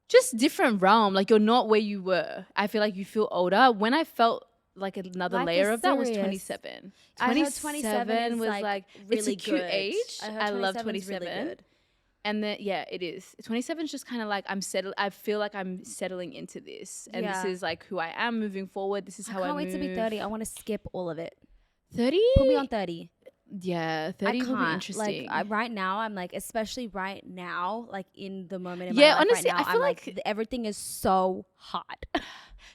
just different realm. Like you're not where you were. I feel like you feel older. When I felt like another Life layer is of that was serious. 27. I heard 27 was is like it's a really cute good. age. I love 27 27. really good. And then yeah, it is. 27 is just kind of like I feel like I'm settling into this, and this is like who I am moving forward. This is how I can't move. wait to be 30. I want to skip all of it. 30? Put me on 30. Yeah, 30 will be interesting. Like right now, I'm like, especially right now, like in the moment in yeah, my life honestly, right now, I feel I'm like everything is so hot.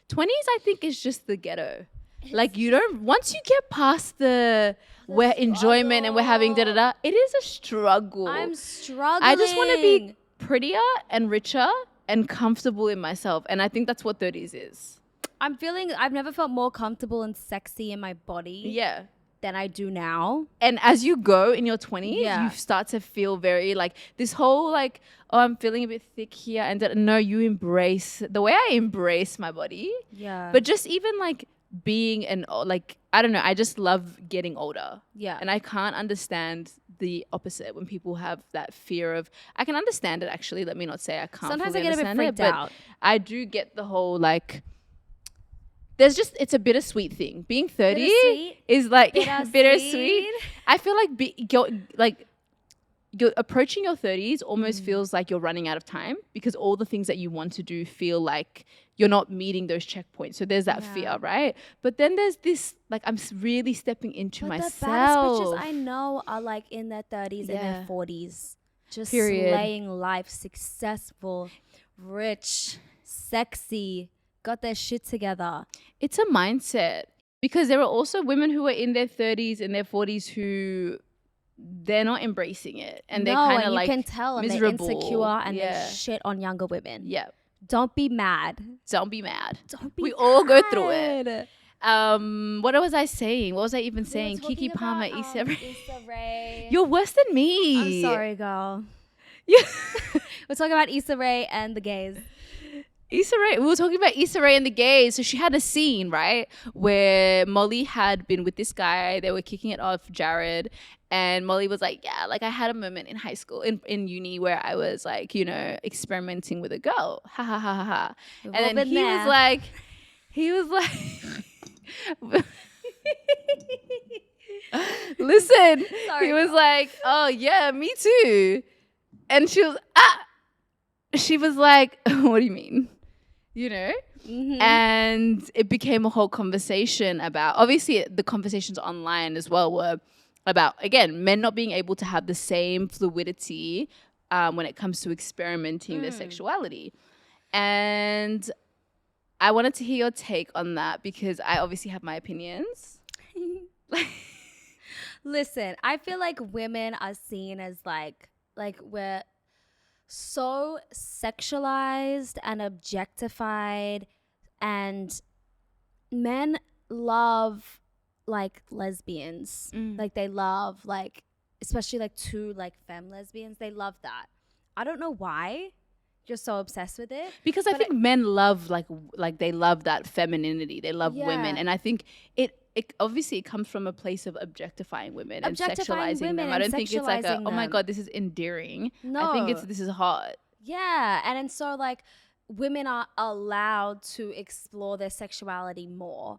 20s, I think, is just the ghetto. Like you don't, once you get past the we're enjoyment and we're having da-da-da, it is a struggle. I'm struggling. I just want to be prettier and richer and comfortable in myself. And I think that's what 30s is. I've never felt more comfortable and sexy in my body. Yeah. Than I do now. And as you go in your 20s, you start to feel very like this whole like, oh, I'm feeling a bit thick here. And no, you embrace the way I embrace my body. Yeah. But just even like being like, I don't know, I just love getting older. Yeah. And I can't understand the opposite when people have that fear of, I can understand it actually. Let me not say I can't. Sometimes I get a bit freaked freaked out. I do get the whole like, it's a bittersweet thing. Being 30 is like bittersweet. I feel like you're approaching your 30s almost feels like you're running out of time, because all the things that you want to do feel like you're not meeting those checkpoints. So there's that fear, right? But then there's this, like, I'm really stepping into myself. The baddest bitches I know are like in their 30s and their 40s. Just slaying life, successful, rich, sexy, got their shit together. It's a mindset, because there are also women who are in their 30s and their 40s who they're not embracing it, and they're kind of like you can tell miserable. They're insecure and they shit on younger women. Yeah. Don't be mad. Don't be mad. We mad. All go through it. What was I saying? What was I even saying? Kiki Palmer, Issa Rae. You're worse than me. I'm sorry, girl. Yeah. We're talking about Issa Rae and the gays. Issa Rae, we were talking about Issa Rae and the gays. So she had a scene, right, where Molly had been with this guy. They were kicking it off, Jared. And Molly was like, yeah, like I had a moment in high school, in uni, where I was like, you know, experimenting with a girl. Ha ha ha ha ha. And then he was like, listen, sorry, he was like, oh yeah, me too. And she was like, what do you mean? You know? Mm-hmm. And it became a whole conversation about, obviously the conversations online as well were about, again, men not being able to have the same fluidity when it comes to experimenting their sexuality. And I wanted to hear your take on that because I obviously have my opinions. Listen, I feel like women are seen as like we're so sexualized and objectified, and men love like lesbians. Like they love like, especially like two like femme lesbians. They love that. I don't know why you're so obsessed with it. Because I think men love like they love that femininity. They love women, and I think it obviously it comes from a place of objectifying women and sexualizing them. I don't think it's like oh my god, this is endearing. No, I think this is hot. Yeah, and so like women are allowed to explore their sexuality more,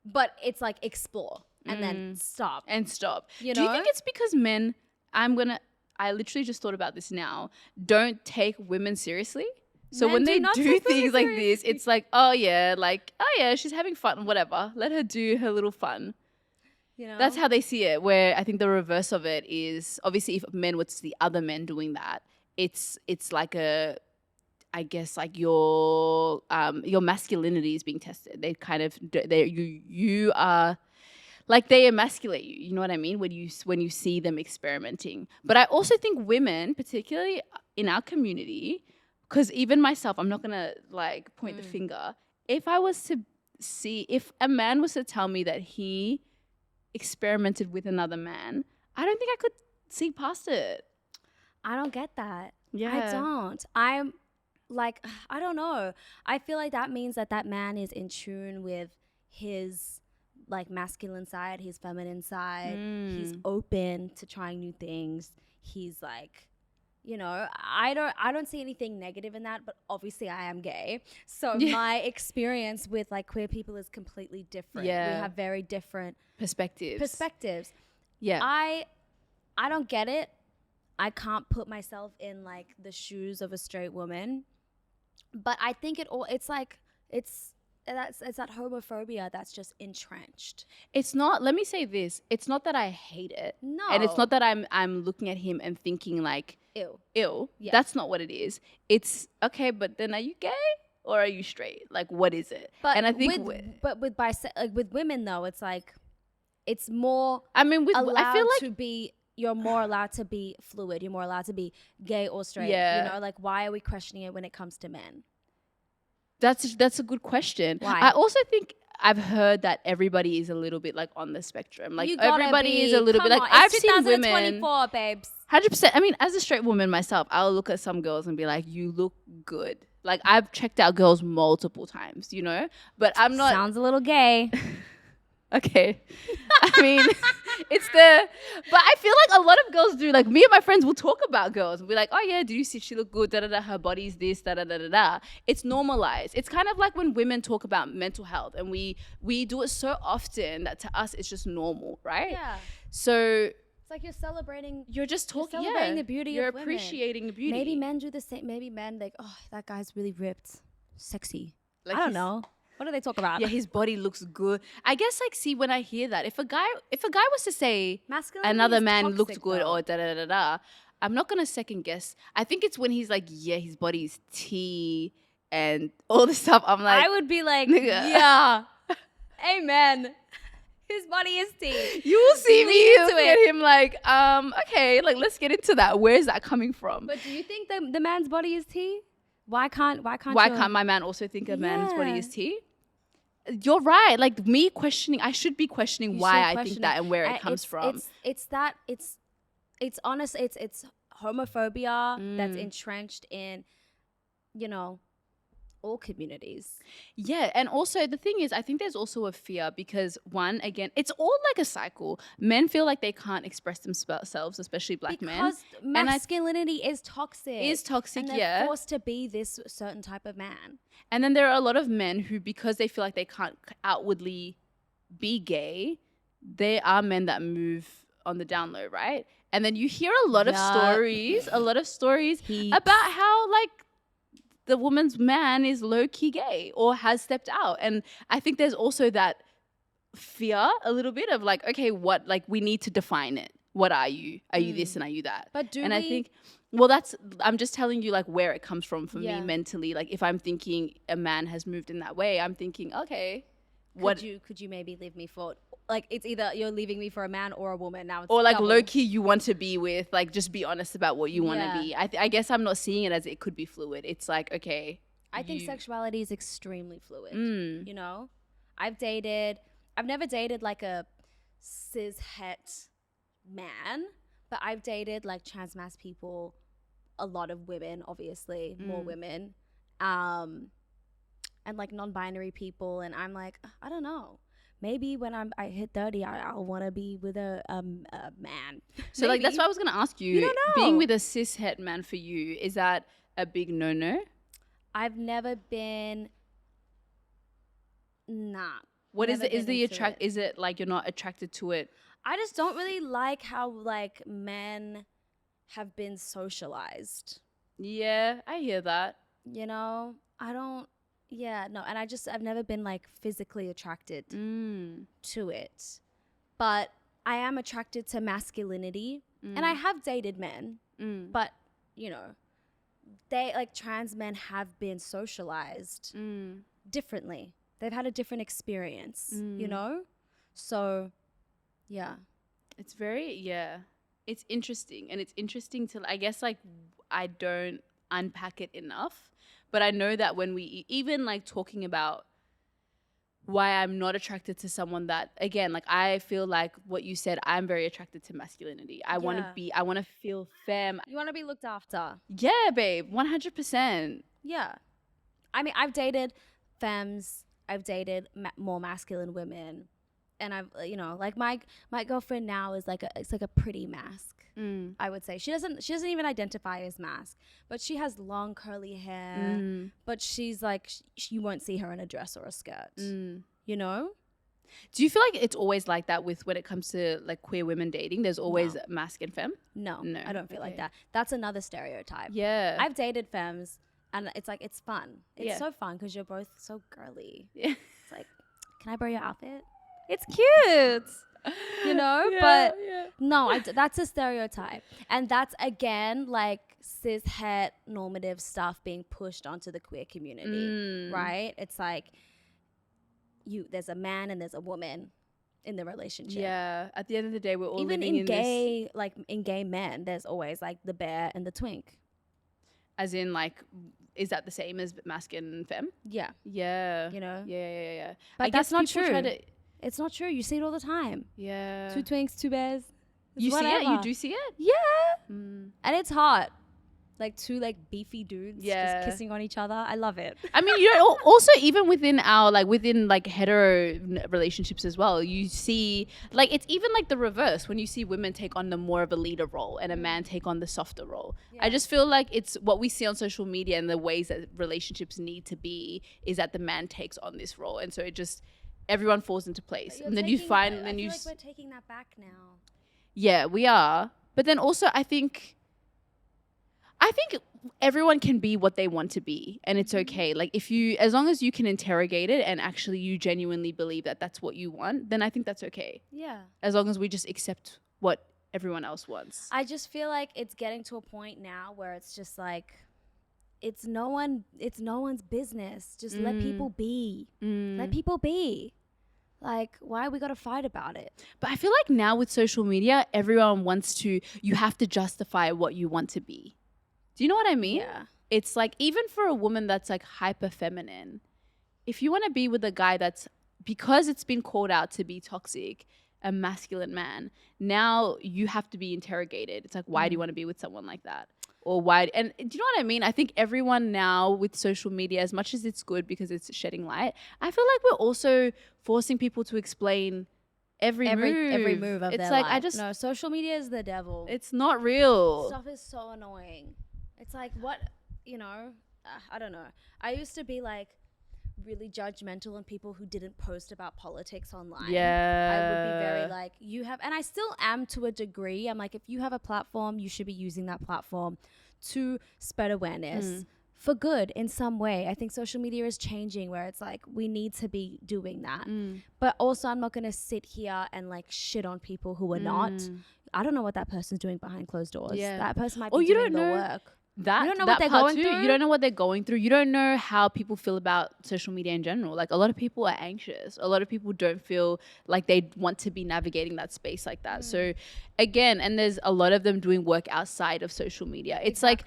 but it's like explore and then stop. You know? Do you think it's because men? I literally just thought about this now. Don't take women seriously. So when they do things like this, it's like, oh yeah, she's having fun, whatever. Let her do her little fun. You know? That's how they see it. Where I think the reverse of it is obviously if men were to see other men doing that, it's like I guess like your masculinity is being tested. They kind of you are. Like they emasculate you, you know what I mean? When you see them experimenting. But I also think women, particularly in our community, because even myself, I'm not gonna like point the finger. If a man was to tell me that he experimented with another man, I don't think I could see past it. I don't get that. Yeah. I don't. I'm like, I don't know. I feel like that means that man is in tune with his like masculine side, his feminine side. He's open to trying new things. He's like, you know, I don't see anything negative in that, but obviously I am gay. So my experience with like queer people is completely different. Yeah. We have very different perspectives. Yeah. I don't get it. I can't put myself in like the shoes of a straight woman. But I think it's that homophobia that's just entrenched. It's not, let me say this, it's not that I hate it. No. And it's not that I'm looking at him and thinking like, ew. Yeah. That's not what it is. It's, okay, but then are you gay or are you straight? Like, what is it? But and I think with women though, it's like, it's more I feel like you're more allowed to be fluid. You're more allowed to be gay or straight. Yeah. You know, like why are we questioning it when it comes to men? That's a good question. Why? I also think I've heard that everybody is a little bit like on the spectrum. Like everybody is a little bit like I've seen women. 2024, babes. 100%. I mean, as a straight woman myself, I'll look at some girls and be like, "You look good." Like I've checked out girls multiple times, you know. But I'm not. Sounds a little gay. Okay. I mean, but I feel like a lot of girls do. Like me and my friends will talk about girls and be like, oh yeah, do you see she look good? Da da da. Her body's this. Da da da da da. It's normalized. It's kind of like when women talk about mental health, and we do it so often that to us it's just normal, right? Yeah. So it's like you're celebrating. You're just talking. You're celebrating the beauty you're of women. You're appreciating the beauty. Maybe men do the same. Maybe men like, oh, that guy's really ripped, sexy. Like I don't know. What do they talk about? Yeah, his body looks good. I guess like see when I hear that, if a guy was to say another man looked good or da da da da, I'm not gonna second guess. I think it's when he's like, yeah, his body's T and all this stuff. I'm like, I would be like, yeah, amen. His body is T. You will see me look at him like, okay, like let's get into that. Where is that coming from? But do you think the man's body is T? Why can't my man also think a man's body is T? You're right. Like me questioning, I should be questioning why I think that and where it comes from. It's honest. It's homophobia that's entrenched in, you know, all communities. Yeah, and also the thing is, I think there's also a fear because one, again, it's all like a cycle. Men feel like they can't express themselves, especially black men. Because masculinity is toxic. And they're forced to be this certain type of man. And then there are a lot of men who, because they feel like they can't outwardly be gay, they are men that move on the down low, right? And then you hear a lot of stories about how like the woman's man is low-key gay or has stepped out. And I think there's also that fear a little bit of like, okay, what, like we need to define it. what are you? Are you this and are you that? But I think, well, I'm just telling you like where it comes from for Yeah. me mentally. Like if I'm thinking a man has moved in that way, I'm thinking, okay, could you maybe leave me for, like, it's either you're leaving me for a man or a woman now, it's or like double. low key you want to be with, like just be honest about what you want to Yeah. be. I guess I'm not seeing it as it could be fluid. It's like, okay, I think sexuality is extremely fluid. Mm. You know, I've never dated like a cis het man, but I've dated like trans mass people, a lot of women, obviously, more women, and like non-binary people. And I'm like, I don't know. Maybe when I hit 30, I'll want to be with a man. So like that's what I was gonna ask you. You don't know. Being with a cis het man for you, is that a big no? I've never been. Nah. What is never it? Is been the into it. Is it like you're not attracted to it? I just don't really like how like men have been socialized. Yeah, I hear that. You know, I don't. Yeah, no, and I've never been like physically attracted to it, but I am attracted to masculinity, and I have dated men, but you know, they like trans men have been socialized differently. They've had a different experience, you know, so yeah. It's it's interesting, and it's interesting to, I guess, like I don't unpack it enough, but I know that when we even like talking about why I'm not attracted to someone that, again, like I feel like what you said, I'm very attracted to masculinity. I want to feel femme. You want to be looked after. Yeah, babe, 100%. Yeah. I mean, I've dated femmes, I've dated more masculine women, and I've, you know, like my girlfriend now is like it's like a pretty mask. I would say she doesn't even identify as mask, but she has long curly hair, but she's like you won't see her in a dress or a skirt. You know? Do you feel like it's always like that with when it comes to like queer women dating? There's always mask and femme? No, I don't feel like that. That's another stereotype. Yeah. I've dated femmes, and it's like it's fun. It's so fun because you're both so girly. Yeah. It's like, can I borrow your outfit? It's cute. You know, but no, that's a stereotype. And that's, again, like cis het normative stuff being pushed onto the queer community, right? It's like there's a man and there's a woman in the relationship. Yeah. At the end of the day, we're all even living in gay, like in gay men, there's always like the bear and the twink. As in, like, is that the same as mask and femme? Yeah. Yeah. You know? Yeah. But I that's guess not people true. try It's not true. You see it all the time. Yeah. 2 twinks, 2 bears. You see it? You do see it? Yeah. And it's hot. Like 2 like beefy dudes just kissing on each other. I love it. I mean, you know, also even within hetero relationships as well, you see, like, it's even like the reverse when you see women take on the more of a leader role and a man take on the softer role. I just feel like it's what we see on social media and the ways that relationships need to be is that the man takes on this role, and so it just everyone falls into place, and then you find, and then you. I feel like we're taking that back now. Yeah, we are, but then also I think everyone can be what they want to be, and it's okay. Like as long as you can interrogate it and actually you genuinely believe that that's what you want, then I think that's okay. Yeah. As long as we just accept what everyone else wants. I just feel like it's getting to a point now where it's just like, it's no one's business. Just let people be. Let people be. Like, why we got to fight about it? But I feel like now with social media, everyone you have to justify what you want to be. Do you know what I mean? Yeah. It's like, even for a woman that's like hyper feminine, if you want to be with a guy that's, because it's been called out to be toxic, a masculine man, now you have to be interrogated. It's like, why do you want to be with someone like that? Or why? And do you know what I mean? I think everyone now with social media, as much as it's good because it's shedding light, I feel like we're also forcing people to explain every move of it's their like life. No, social media is the devil. It's not real. Stuff is so annoying. It's like, what, you know, I don't know. I used to be like really judgmental on people who didn't post about politics online. Yeah. I would be very like, and I still am to a degree. I'm like, if you have a platform, you should be using that platform to spread awareness for good in some way. I think social media is changing where it's like, we need to be doing that. But also, I'm not going to sit here and like shit on people who are not, I don't know what that person's doing behind closed doors. Yeah. That person might Or be you doing don't the know work. that You don't know that what they're part going too. through. You don't know what they're going through. You don't know how people feel about social media in general. Like a lot of people are anxious. A lot of people don't feel like they want to be navigating that space like that. So again, and there's a lot of them doing work outside of social media. It's like,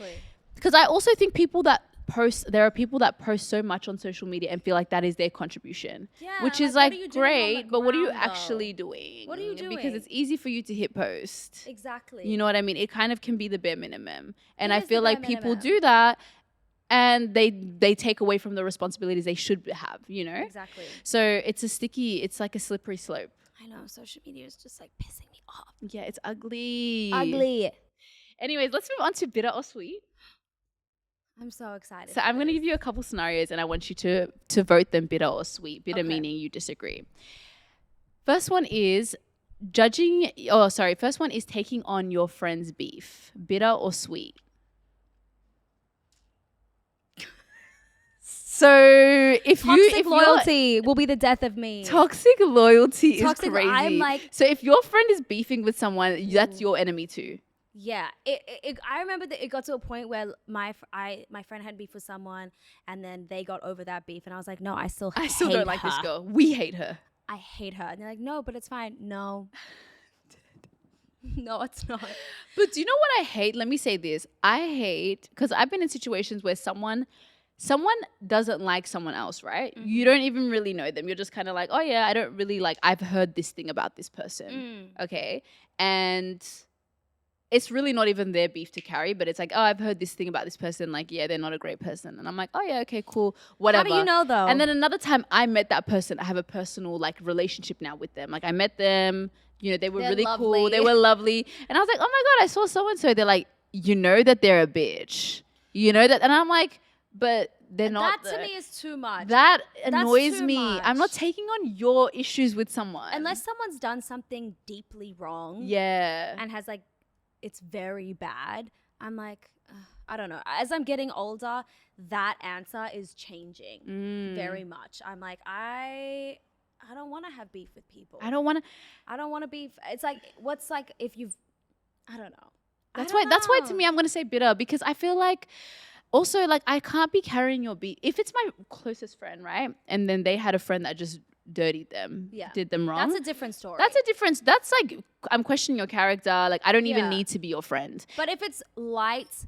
because I also think there are people that post so much on social media and feel like that is their contribution, which is like great, but what are you actually doing? What are you doing? Because it's easy for you to hit post. Exactly. You know what I mean? It kind of can be the bare minimum. And It I is feel the bare like people minimum. do that and they take away from the responsibilities they should have, you know? Exactly. So it's like a slippery slope. I know. Social media is just like pissing me off. Yeah, it's ugly. Ugly. Anyways, let's move on to bitter or sweet. I'm so excited. So I'm going to give you a couple scenarios and I want you to vote them bitter or sweet. Bitter meaning you disagree. First one is first one is taking on your friend's beef. Bitter or sweet? So Toxic loyalty will be the death of me. Toxic loyalty is crazy. I'm like, so if your friend is beefing with someone, that's your enemy too. Yeah, I remember that it got to a point where my friend had beef with someone, and then they got over that beef, and I was like, no, I still don't like this girl. We hate her. I hate her, and they're like, no, but it's fine. No, no, it's not. But do you know what I hate? Let me say this. I hate because I've been in situations where someone doesn't like someone else, right? Mm-hmm. You don't even really know them. You're just kind of like, oh yeah, I don't really like. I've heard this thing about this person, okay, and it's really not even their beef to carry, but it's like, oh, I've heard this thing about this person. Like, yeah, they're not a great person. And I'm like, oh yeah, okay, cool, whatever. How do you know though? And then another time I met that person. I have a personal like relationship now with them. Like I met them, you know, they're really lovely. Cool. They were lovely. And I was like, oh my God, I saw so-and-so. They're like, you know that they're a bitch. You know that? And I'm like, but they're not. That to me is too much. That annoys me. I'm not taking on your issues with someone. Unless someone's done something deeply wrong. Yeah. And has like, it's very bad. I'm like, I don't know. As I'm getting older, that answer is changing very much. I'm like, I don't want to have beef with people. I don't want to beef. It's like, what's like if you've, I don't know. That's why to me, I'm going to say bitter because I feel like also like I can't be carrying your beef. If it's my closest friend, right? And then they had a friend that just dirtied them, did them wrong. That's a different story. That's like, I'm questioning your character. Like, I don't even need to be your friend. But if it's light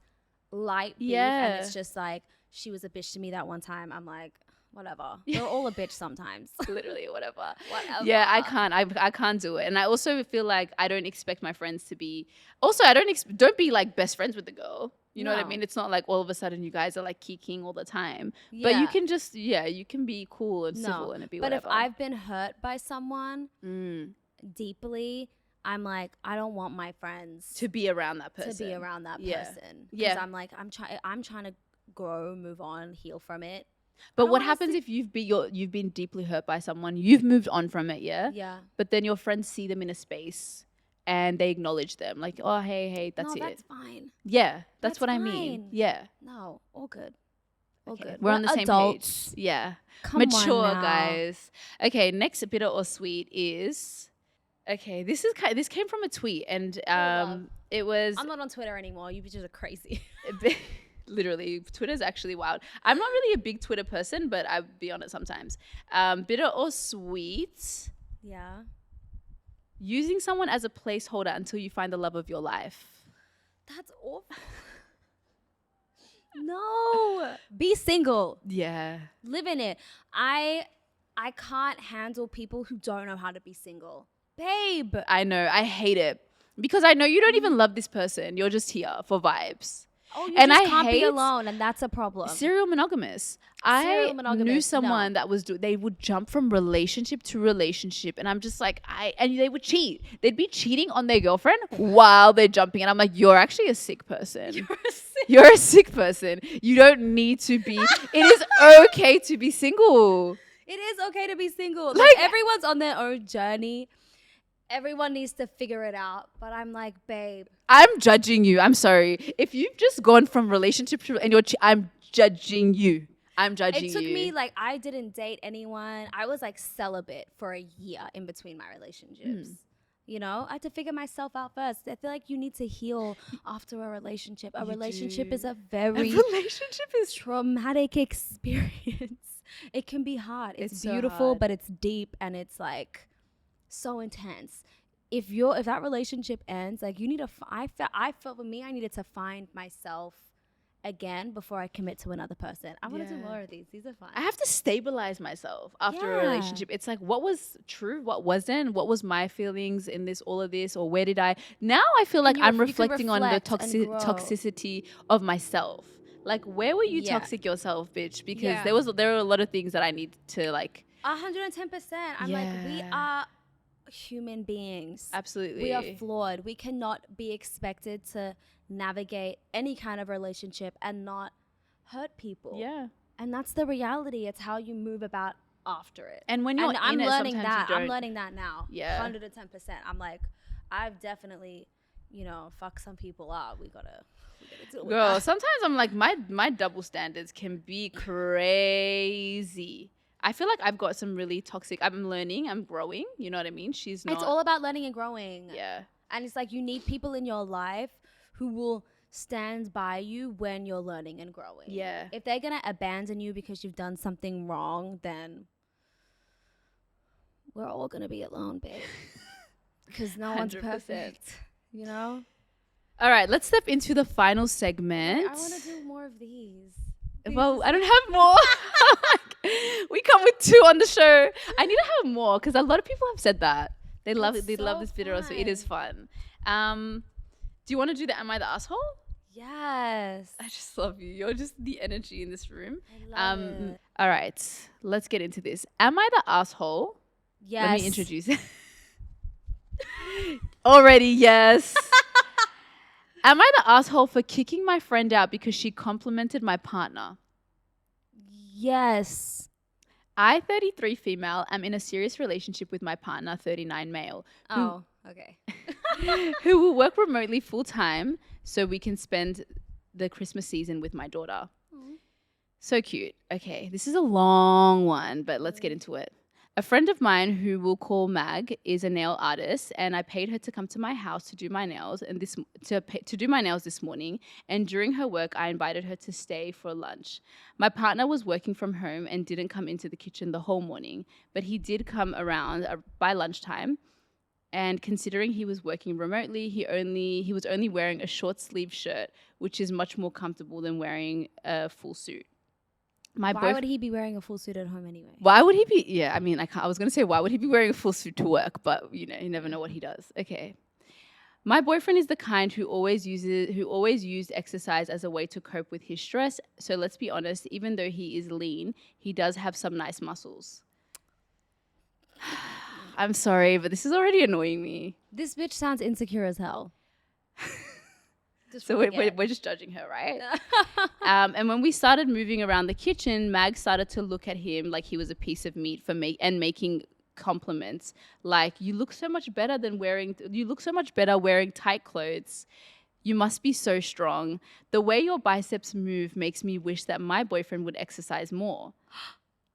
beef and it's just like, she was a bitch to me that one time, I'm like, whatever. We're all a bitch sometimes. Literally, whatever. Yeah, I can't do it. And I also feel like I don't expect my friends to be, also, don't be like best friends with the girl. You know what I mean? It's not like all of a sudden you guys are like kicking all the time. Yeah. But you can just, you can be cool and civil and it be whatever. But if I've been hurt by someone deeply, I'm like, I don't want my friends to be around that person. Because I'm like, I'm trying to grow, move on, heal from it. But what happens if you've been deeply hurt by someone, you've moved on from it, Yeah. But then your friends see them in a space and they acknowledge them like, oh, hey, that's it. No, that's fine. Yeah, that's what fine. I mean. Yeah. No, all good. All good. We're on the same page. Yeah. Come Mature, on now. Guys. Okay, next bitter or sweet is, okay, this came from a tweet and it was. I'm not on Twitter anymore. You bitches are crazy. Literally, Twitter's actually wild. I'm not really a big Twitter person, but I'll be on it sometimes. Bitter or sweet? Yeah. Using someone as a placeholder until you find the love of your life. That's awful. No. Be single. Yeah. Live in it. I can't handle people who don't know how to be single. Babe. I know. I hate it. Because I know you don't even love this person. You're just here for vibes. Oh, you just can't be alone, and that's a problem. Serial monogamous. I knew someone that they would jump from relationship to relationship, and I'm just like, and they would cheat. They'd be cheating on their girlfriend while they're jumping, and I'm like, you're actually a sick person. You're a sick person. You don't need to be. It is okay to be single. It is okay to be single. Like everyone's on their own journey. Everyone needs to figure it out. But I'm like, babe. I'm judging you. I'm sorry. If you've just gone from relationship to and I'm judging you. I'm judging you. It took me like, I didn't date anyone. I was like celibate for a year in between my relationships. I had to figure myself out first. I feel like you need to heal after a relationship. A relationship is a very relationship is traumatic experience. It can be hard. It's so beautiful, hard. but it's deep and it's like so intense. If that relationship ends, like you need to. I felt for me, I needed to find myself again before I commit to another person. I want to do more of these. These are fun. I have to stabilize myself after a relationship. It's like, what was true, what wasn't, what was my feelings in this, all of this, or where did I? Now I feel like I'm reflecting on the toxicity of myself. Like, where were you toxic yourself, bitch? Because there were a lot of things that I need to like. 110%. I'm like, we are human beings. Absolutely. We are flawed. We cannot be expected to navigate any kind of relationship and not hurt people. Yeah. And that's the reality. It's how you move about after it. And when you're I'm in learning it, that. I'm learning that now. Yeah. 110%. I'm like, I've definitely, fuck some people up. We gotta deal with that. Sometimes I'm like, my double standards can be crazy. I feel like I've got some really toxic. I'm learning. I'm growing. You know what I mean? She's not. It's all about learning and growing. Yeah. And it's like you need people in your life who will stand by you when you're learning and growing. Yeah. If they're going to abandon you because you've done something wrong, then we're all going to be alone, babe. Because no one's 100%. perfect, All right, let's step into the final segment. I want to do more of these. Well, I don't have more. We come with 2 on the show. I need to have more because a lot of people have said that. They love it. They love this video. So it is fun. Do you want to do the Am I the Asshole? Yes. I just love you. You're just the energy in this room. I love it. All right, let's get into this. Am I the asshole? Yes. Let me introduce it. Already, yes. Am I the asshole for kicking my friend out because she complimented my partner? Yes. I, 33 female, am in a serious relationship with my partner, 39 male. Oh, okay. Who will work remotely full time so we can spend the Christmas season with my daughter. So cute. Okay, this is a long one, but let's get into it. A friend of mine who we'll call Mag is a nail artist, and I paid her to come to my house to do my nails to do my nails this morning. And during her work, I invited her to stay for lunch. My partner was working from home and didn't come into the kitchen the whole morning, but he did come around by lunchtime. And considering he was working remotely, he was only wearing a short sleeve shirt, which is much more comfortable than wearing a full suit. Why would he be wearing a full suit at home anyway? Why would he be? Yeah, I mean, I was going to say, why would he be wearing a full suit to work? But, you never know what he does. Okay. My boyfriend is the kind who always used exercise as a way to cope with his stress. So let's be honest, even though he is lean, he does have some nice muscles. I'm sorry, but this is already annoying me. This bitch sounds insecure as hell. So we're just judging her, right? And when we started moving around the kitchen, Mag started to look at him like he was a piece of meat and making compliments like, you look so much better wearing tight clothes. You must be so strong. The way your biceps move makes me wish that my boyfriend would exercise more.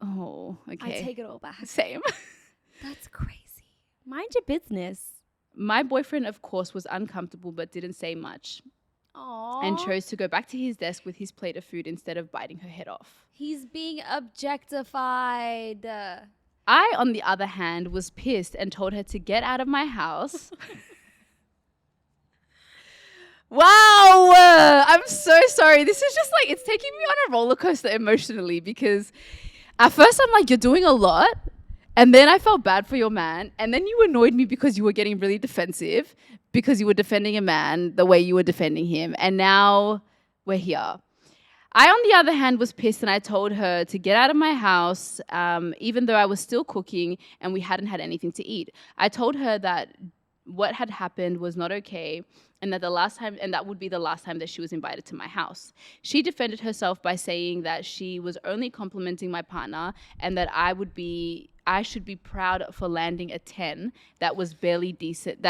Oh, okay. I take it all back. Same. That's crazy. Mind your business. My boyfriend, of course, was uncomfortable but didn't say much. Aww. And chose to go back to his desk with his plate of food instead of biting her head off. He's being objectified. I, on the other hand, was pissed and told her to get out of my house. Wow! I'm so sorry. This is just like, it's taking me on a roller coaster emotionally because at first I'm like, you're doing a lot. And then I felt bad for your man. And then you annoyed me because you were getting really defensive because you were defending a man the way you were defending him. And now we're here. I, on the other hand, was pissed and I told her to get out of my house, even though I was still cooking and we hadn't had anything to eat. I told her that what had happened was not okay and that would be the last time that she was invited to my house. She defended herself by saying that she was only complimenting my partner and that I should be proud for landing a 10 that was barely decent.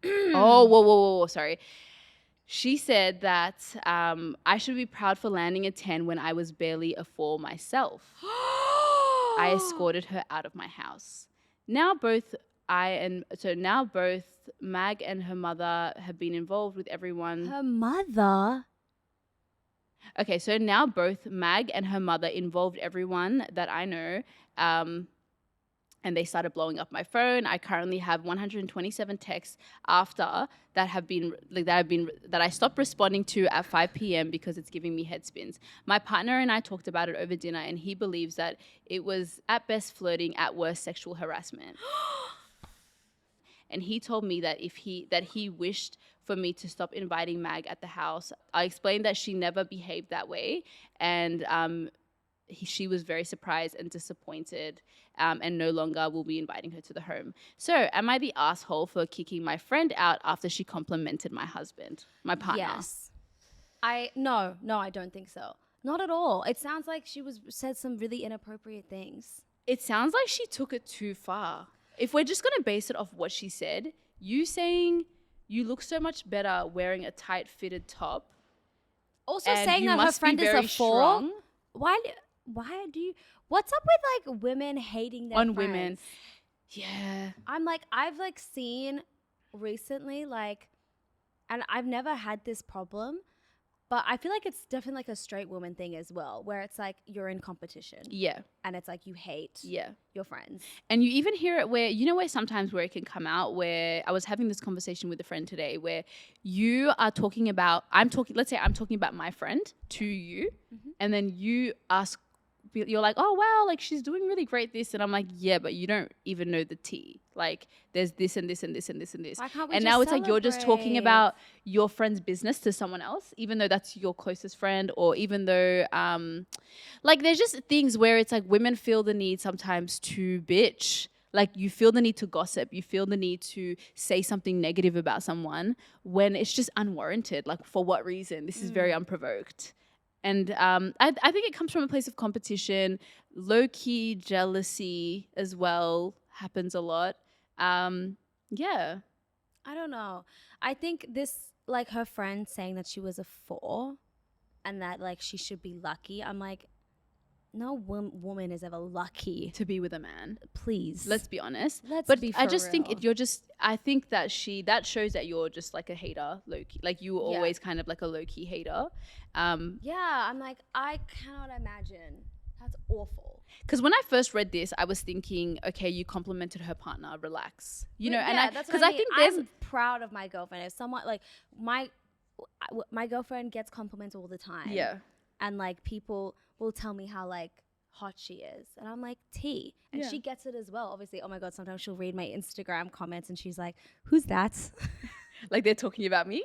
Whoa, sorry. She said that I should be proud for landing a 10 when I was barely a 4 myself. I escorted her out of my house. Now both so now both Mag and her mother have been involved with everyone. Her mother? Okay, so now both Mag and her mother involved everyone that I know, and they started blowing up my phone. I currently have 127 texts after that that I stopped responding to at 5 p.m. because it's giving me head spins. My partner and I talked about it over dinner, and he believes that it was at best flirting, at worst sexual harassment. And he told me that he wished for me to stop inviting Mag at the house. I explained that she never behaved that way, and she was very surprised and disappointed, and no longer will be inviting her to the home. So, am I the asshole for kicking my friend out after she complimented my husband, my partner? Yes. No, I don't think so. Not at all. It sounds like she said some really inappropriate things. It sounds like she took it too far. If we're just gonna base it off what she said, you saying you look so much better wearing a tight fitted top. Also saying that her friend is a four. Why do you? What's up with like women hating their friends? Women? Yeah. I'm like, I've like seen recently, like, and I've never had this problem, but I feel like it's definitely like a straight woman thing as well, where it's like you're in competition. Yeah. And it's like you hate your friends. And you even hear it where sometimes where it can come out, where I was having this conversation with a friend today where you are talking about, let's say I'm talking about my friend to you, and then you ask, you're like, oh wow, like she's doing really great this, and I'm like, yeah, but you don't even know the tea. Like there's this and this and this and this and this. Why can't we and just now it's like you're just talking celebrate? about your friend's business to someone else, even though that's your closest friend, or even though like there's just things where it's like women feel the need sometimes to bitch. Like you feel the need to gossip, you feel the need to say something negative about someone when it's just unwarranted. Like for what reason? This is very unprovoked. And I think it comes from a place of competition. Low-key jealousy as well happens a lot. Yeah. I don't know. I think this, like her friend saying that she was a 4 and that like she should be lucky. I'm like, no woman is ever lucky To be with a man. Please. Let's be honest. Let's be I for just think real. I think that that shows that you're just like a hater, low-key. Like you were always kind of like a low-key hater. Yeah, I'm like, I cannot imagine. That's awful. Because when I first read this, I was thinking, okay, you complimented her partner, relax. You know, yeah, and that's because what I think there's I'm proud of my girlfriend. If someone like my girlfriend gets compliments all the time. Yeah. And like people will tell me how like hot she is, and I'm like, T, and she gets it as well. Obviously, oh my god, sometimes she'll read my Instagram comments and she's like, who's that? Like they're talking about me.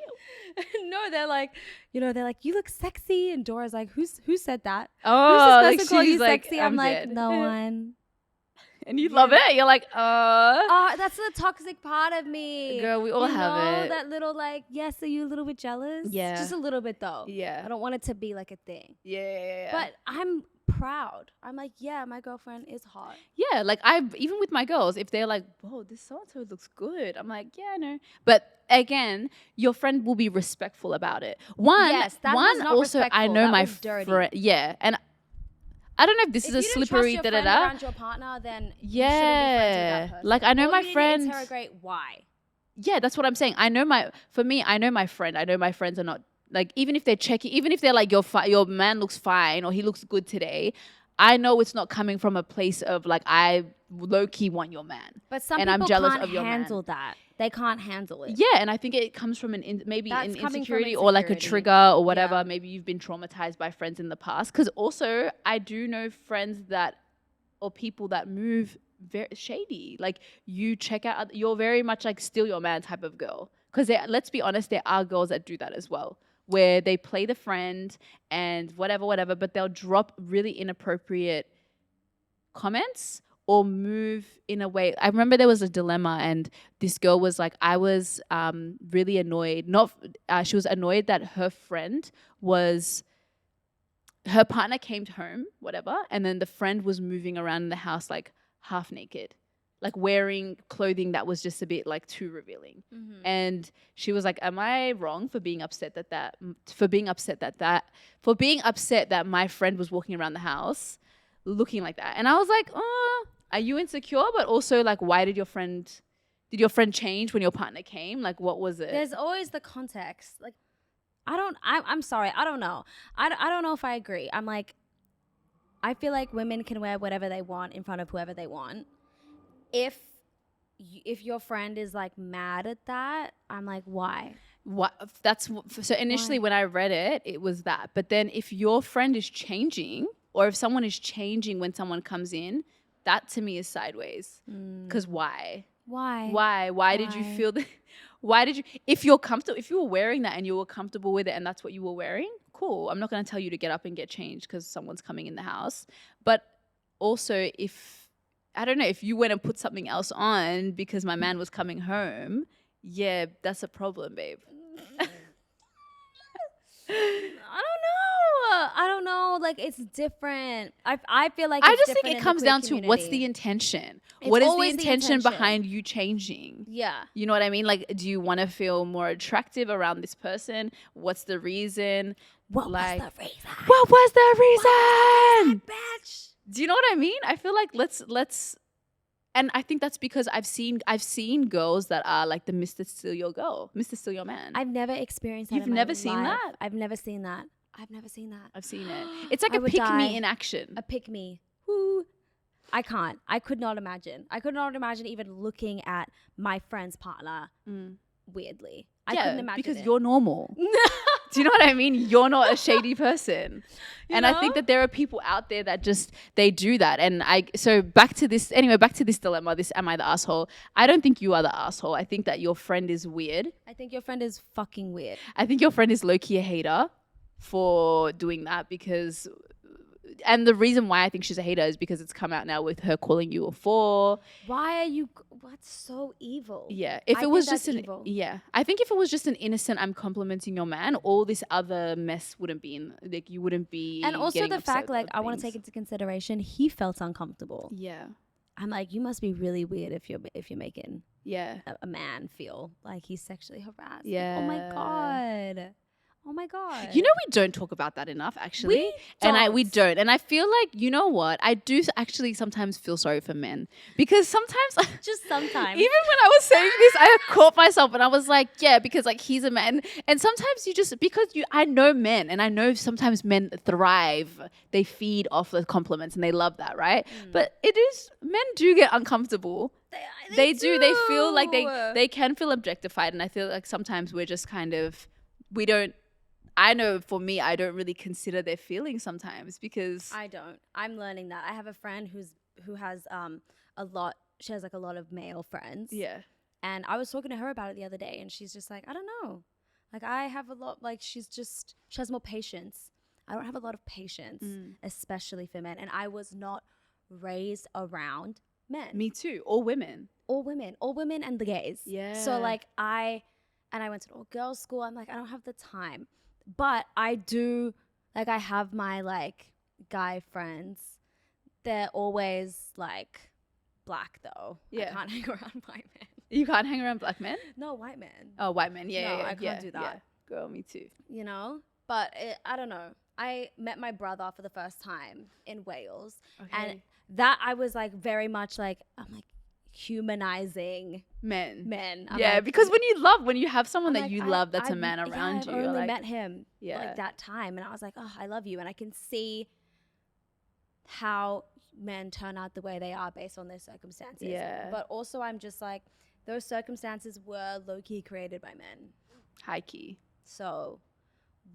No, they're like, you look sexy, and Dora's like, who said that? Oh, Who's this person like calling she's you like, sexy? I'm like, dead. no one. And you love it. You're like, Oh, that's the toxic part of me. Girl, we all have it. That little like, yes, are you a little bit jealous? Yeah. Just a little bit though. Yeah. I don't want it to be like a thing. Yeah. But I'm proud. I'm like, yeah, my girlfriend is hot. Yeah, like even with my girls, if they're like, whoa, this so-and-so looks good, I'm like, yeah, I know. But again, your friend will be respectful about it. Yes, that was not Also, I respectful. know That my was dirty. friend. Yeah, and I don't know if this is a slippery If you don't trust your friend around your partner, then you shouldn't be friends with that person. Like I know Or my you need to friend. interrogate why. Yeah, that's what I'm saying. I know my friend. I know my friends are not like, even if they're like your man looks fine or he looks good today. I know it's not coming from a place of like, I low-key want your man. But some and people I'm jealous can't of your handle man. that. They can't handle it. Yeah, and I think it comes from maybe That's an coming from insecurity or like a insecurity. trigger or whatever. Yeah. Maybe you've been traumatized by friends in the past. Because also, I do know friends or people that move very shady. Like you check out, you're very much like steal your man type of girl. Because let's be honest, there are girls that do that as well, where they play the friend and whatever, but they'll drop really inappropriate comments or move in a way. I remember there was a dilemma, and this girl was like, I was really annoyed. She was annoyed that her partner came home, whatever, and then the friend was moving around in the house like half naked, like wearing clothing that was just a bit like too revealing. Mm-hmm. And she was like, am I wrong for being upset that my friend was walking around the house looking like that? And I was like, oh, are you insecure? But also like, why did your friend Did your friend change when your partner came? Like, what was it? There's always the context. Like, I'm sorry. I don't know. I don't know if I agree. I'm like, I feel like women can wear whatever they want in front of whoever they want. If your friend is like mad at that, I'm like, why? What? So initially when I read it, it was that. But then if your friend is changing, or if someone is changing when someone comes in, that to me is sideways. Because why? Why did you feel that? Why did you, if you're comfortable, if you were wearing that and you were comfortable with it and that's what you were wearing, cool. I'm not going to tell you to get up and get changed because someone's coming in the house. But also I don't know, if you went and put something else on because my man was coming home, yeah, that's a problem, babe. I don't know. Like, it's different. I feel like I just think it comes down to what's the intention. What is the intention behind you changing? Yeah. You know what I mean? Like, do you want to feel more attractive around this person? What's the reason? What was the reason? What was the reason? Bitch. Do you know what I mean? I feel like let's and I think that's because I've seen girls that are like the Mr. Steal Your Girl, Mr. Steal Your Man. I've never experienced that. You've never seen that? I've never seen that. I've never seen that. I've seen it. It's like a pick-me in action. A pick-me. Who? I can't. I could not imagine. I could not imagine even looking at my friend's partner weirdly. I couldn't imagine because it. you're normal. Do you know what I mean? You're not a shady person. And I think that there are people out there that just, they do that. And so back to this dilemma, this am I the asshole? I don't think you are the asshole. I think that your friend is weird. I think your friend is fucking weird. I think your friend is low-key a hater for doing that because, and the reason why I think she's a hater is because it's come out now with her calling you a 4. What's so evil? Yeah. I think if it was just an innocent, I'm complimenting your man, all this other mess wouldn't be in, like, you wouldn't be. And also the fact, like, I want to take into consideration, he felt uncomfortable. Yeah. I'm like, you must be really weird if you're making a man feel like he's sexually harassed. Yeah. Like, oh my god. You know, we don't talk about that enough, actually. We don't. And I feel like, you know what? I do actually sometimes feel sorry for men because sometimes, just sometimes, even when I was saying this, I caught myself and I was like, yeah, because like he's a man. And sometimes I know men, and I know sometimes men thrive. They feed off the compliments and they love that, right? But men do get uncomfortable. They do. They feel like they can feel objectified. And I feel like sometimes we're just kind of, I know for me, I don't really consider their feelings sometimes because I don't. I'm learning that. I have a friend who has she has like a lot of male friends. Yeah. And I was talking to her about it the other day and she's just like, I don't know. Like, I have a lot, like, she has more patience. I don't have a lot of patience, especially for men. And I was not raised around men. Me too. All women and the gays. Yeah. So like I went to an all-girls school. I'm like, I don't have the time. But I do, like, I have my, like, guy friends. They're always, like, black, though. Yeah. I can't hang around white men. You can't hang around black men? No, white men. Oh, white men. Yeah, no, I can't do that. Yeah. Girl, me too. You know? But I don't know. I met my brother for the first time in Wales. Okay. And that I was, like, very much, like, I'm, like, humanizing men. I'm like, because when you have someone that you love that's a man around you. I only met him like that time and I was like, oh, I love you. And I can see how men turn out the way they are based on their circumstances. Yeah. But also I'm just like, those circumstances were low-key created by men. High-key. So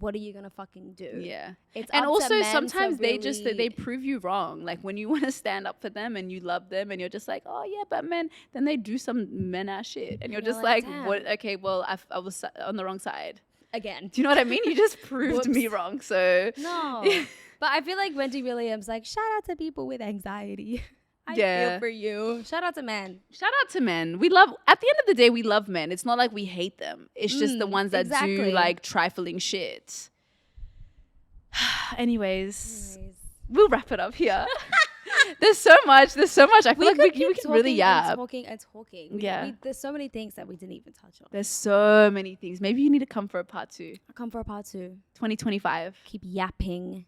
what are you gonna fucking do? Yeah. It's and up also to men sometimes to they prove you wrong. Like when you want to stand up for them and you love them and you're just like, oh yeah, but men, then they do some men ass shit and you're just like what? Okay, well I was on the wrong side again. Do you know what I mean? You just proved me wrong. So no. But I feel like Wendy Williams, like, shout out to people with anxiety. I feel for you. Shout out to men. We love, at the end of the day, we love men. It's not like we hate them. It's just the ones that do like trifling shit. Anyways, we'll wrap it up here. There's so much. I feel like we can really talking. Yeah. There's so many things that we didn't even touch on. There's so many things. Maybe you need to come for a part 2. I'll come for a part 2. 2025. Keep yapping.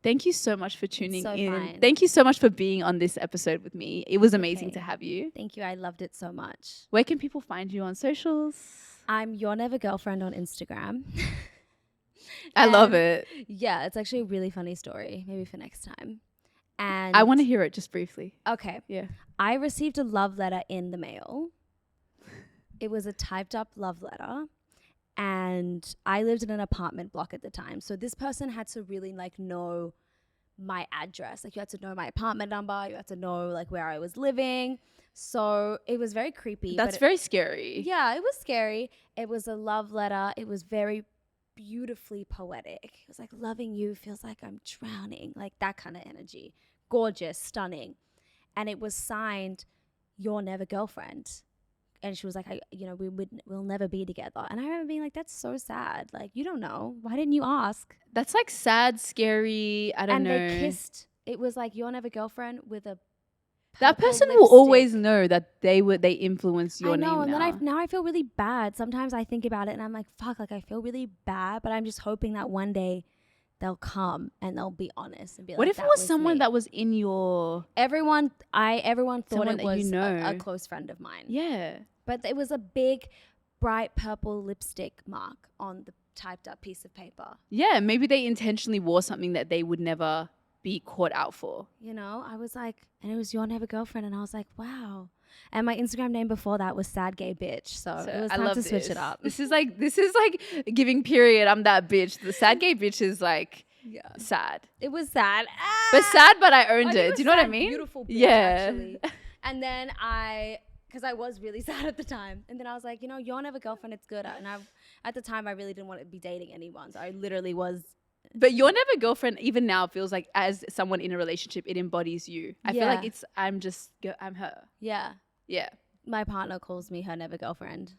Thank you so much for tuning so in. fine. Thank you so much for being on this episode with me. It was amazing to have you. Thank you. I loved it so much. Where can people find you on socials? I'm Your Never Girlfriend on Instagram. I love it. Yeah, it's actually a really funny story. Maybe for next time. And I want to hear it just briefly. Okay. Yeah. I received a love letter in the mail. It was a typed up love letter. And I lived in an apartment block at the time. So this person had to really like know my address. Like you had to know my apartment number. You had to know like where I was living. So it was very creepy. That's very scary. Yeah, it was scary. It was a love letter. It was very beautifully poetic. It was like, loving you feels like I'm drowning. Like that kind of energy. Gorgeous, stunning. And it was signed, Your Never Girlfriend. And she was like, we'll never be together. And I remember being like, that's so sad. Like, you don't know. Why didn't you ask? That's like sad, scary. I don't know. And they kissed. It was like Your Never Girlfriend with a that person lipstick. will always know that they influence your name. I know, and now. then now I feel really bad. Sometimes I think about it and I'm like, fuck, like I feel really bad. But I'm just hoping that one day they'll come and they'll be honest and be like, what if it was someone me. that was in your everyone thought someone it was you know. a close friend of mine. Yeah. But it was a big bright purple lipstick mark on the typed up piece of paper. Yeah, maybe they intentionally wore something that they would never be caught out for. You know, I was like, and it was Your Never Girlfriend, and I was like, wow. And my Instagram name before that was Sad Gay Bitch. So it was time to switch it up. This is like giving period. I'm that bitch. The sad gay bitch is like sad. It was sad. But sad, but I owned it. Do you know what I mean? Beautiful bitch, yeah. actually. And then because I was really sad at the time. And then I was like, Your Never Girlfriend, it's good. And at the time, I really didn't want to be dating anyone. So I literally was. But Your Never Girlfriend, even now, feels like as someone in a relationship, it embodies you. I feel like I'm her. Yeah. Yeah. My partner calls me her never girlfriend.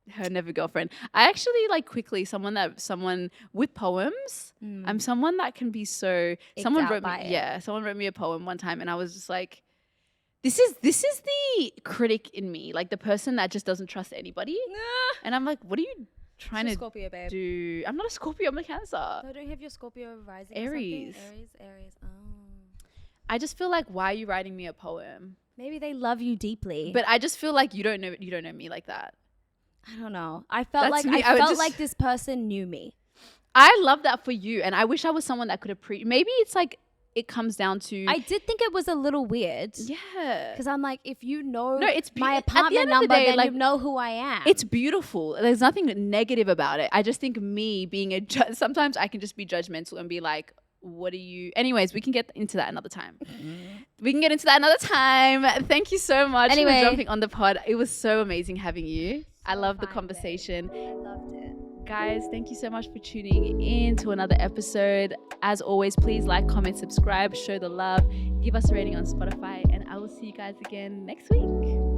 Her never girlfriend. I actually like quickly someone with poems. I'm someone that can be so. Someone wrote me a poem one time, and I was just like, this is the critic in me, like the person that just doesn't trust anybody. And I'm like, what are you trying to Scorpio, babe. do? I'm not a Scorpio. I'm a Cancer. No, don't you have your Scorpio rising? Aries. Aries. Oh. I just feel like, why are you writing me a poem? Maybe they love you deeply. But I just feel like you don't know me like that. I don't know. I felt That's like me. I felt like this person knew me. I love that for you, and I wish I was someone that could appreciate. Maybe it's like it comes down to. I did think it was a little weird. Yeah, because I'm like, if you know it's my apartment number, then like, you know who I am. It's beautiful. There's nothing negative about it. I just think me being sometimes I can just be judgmental and be like, what are you? Anyways, we can get into that another time. Thank you so much for jumping on the pod. It was so amazing having you. I love the conversation. Babe. I loved it. Guys, thank you so much for tuning in to another episode. As always, please like, comment, subscribe, show the love, give us a rating on Spotify, and I will see you guys again next week.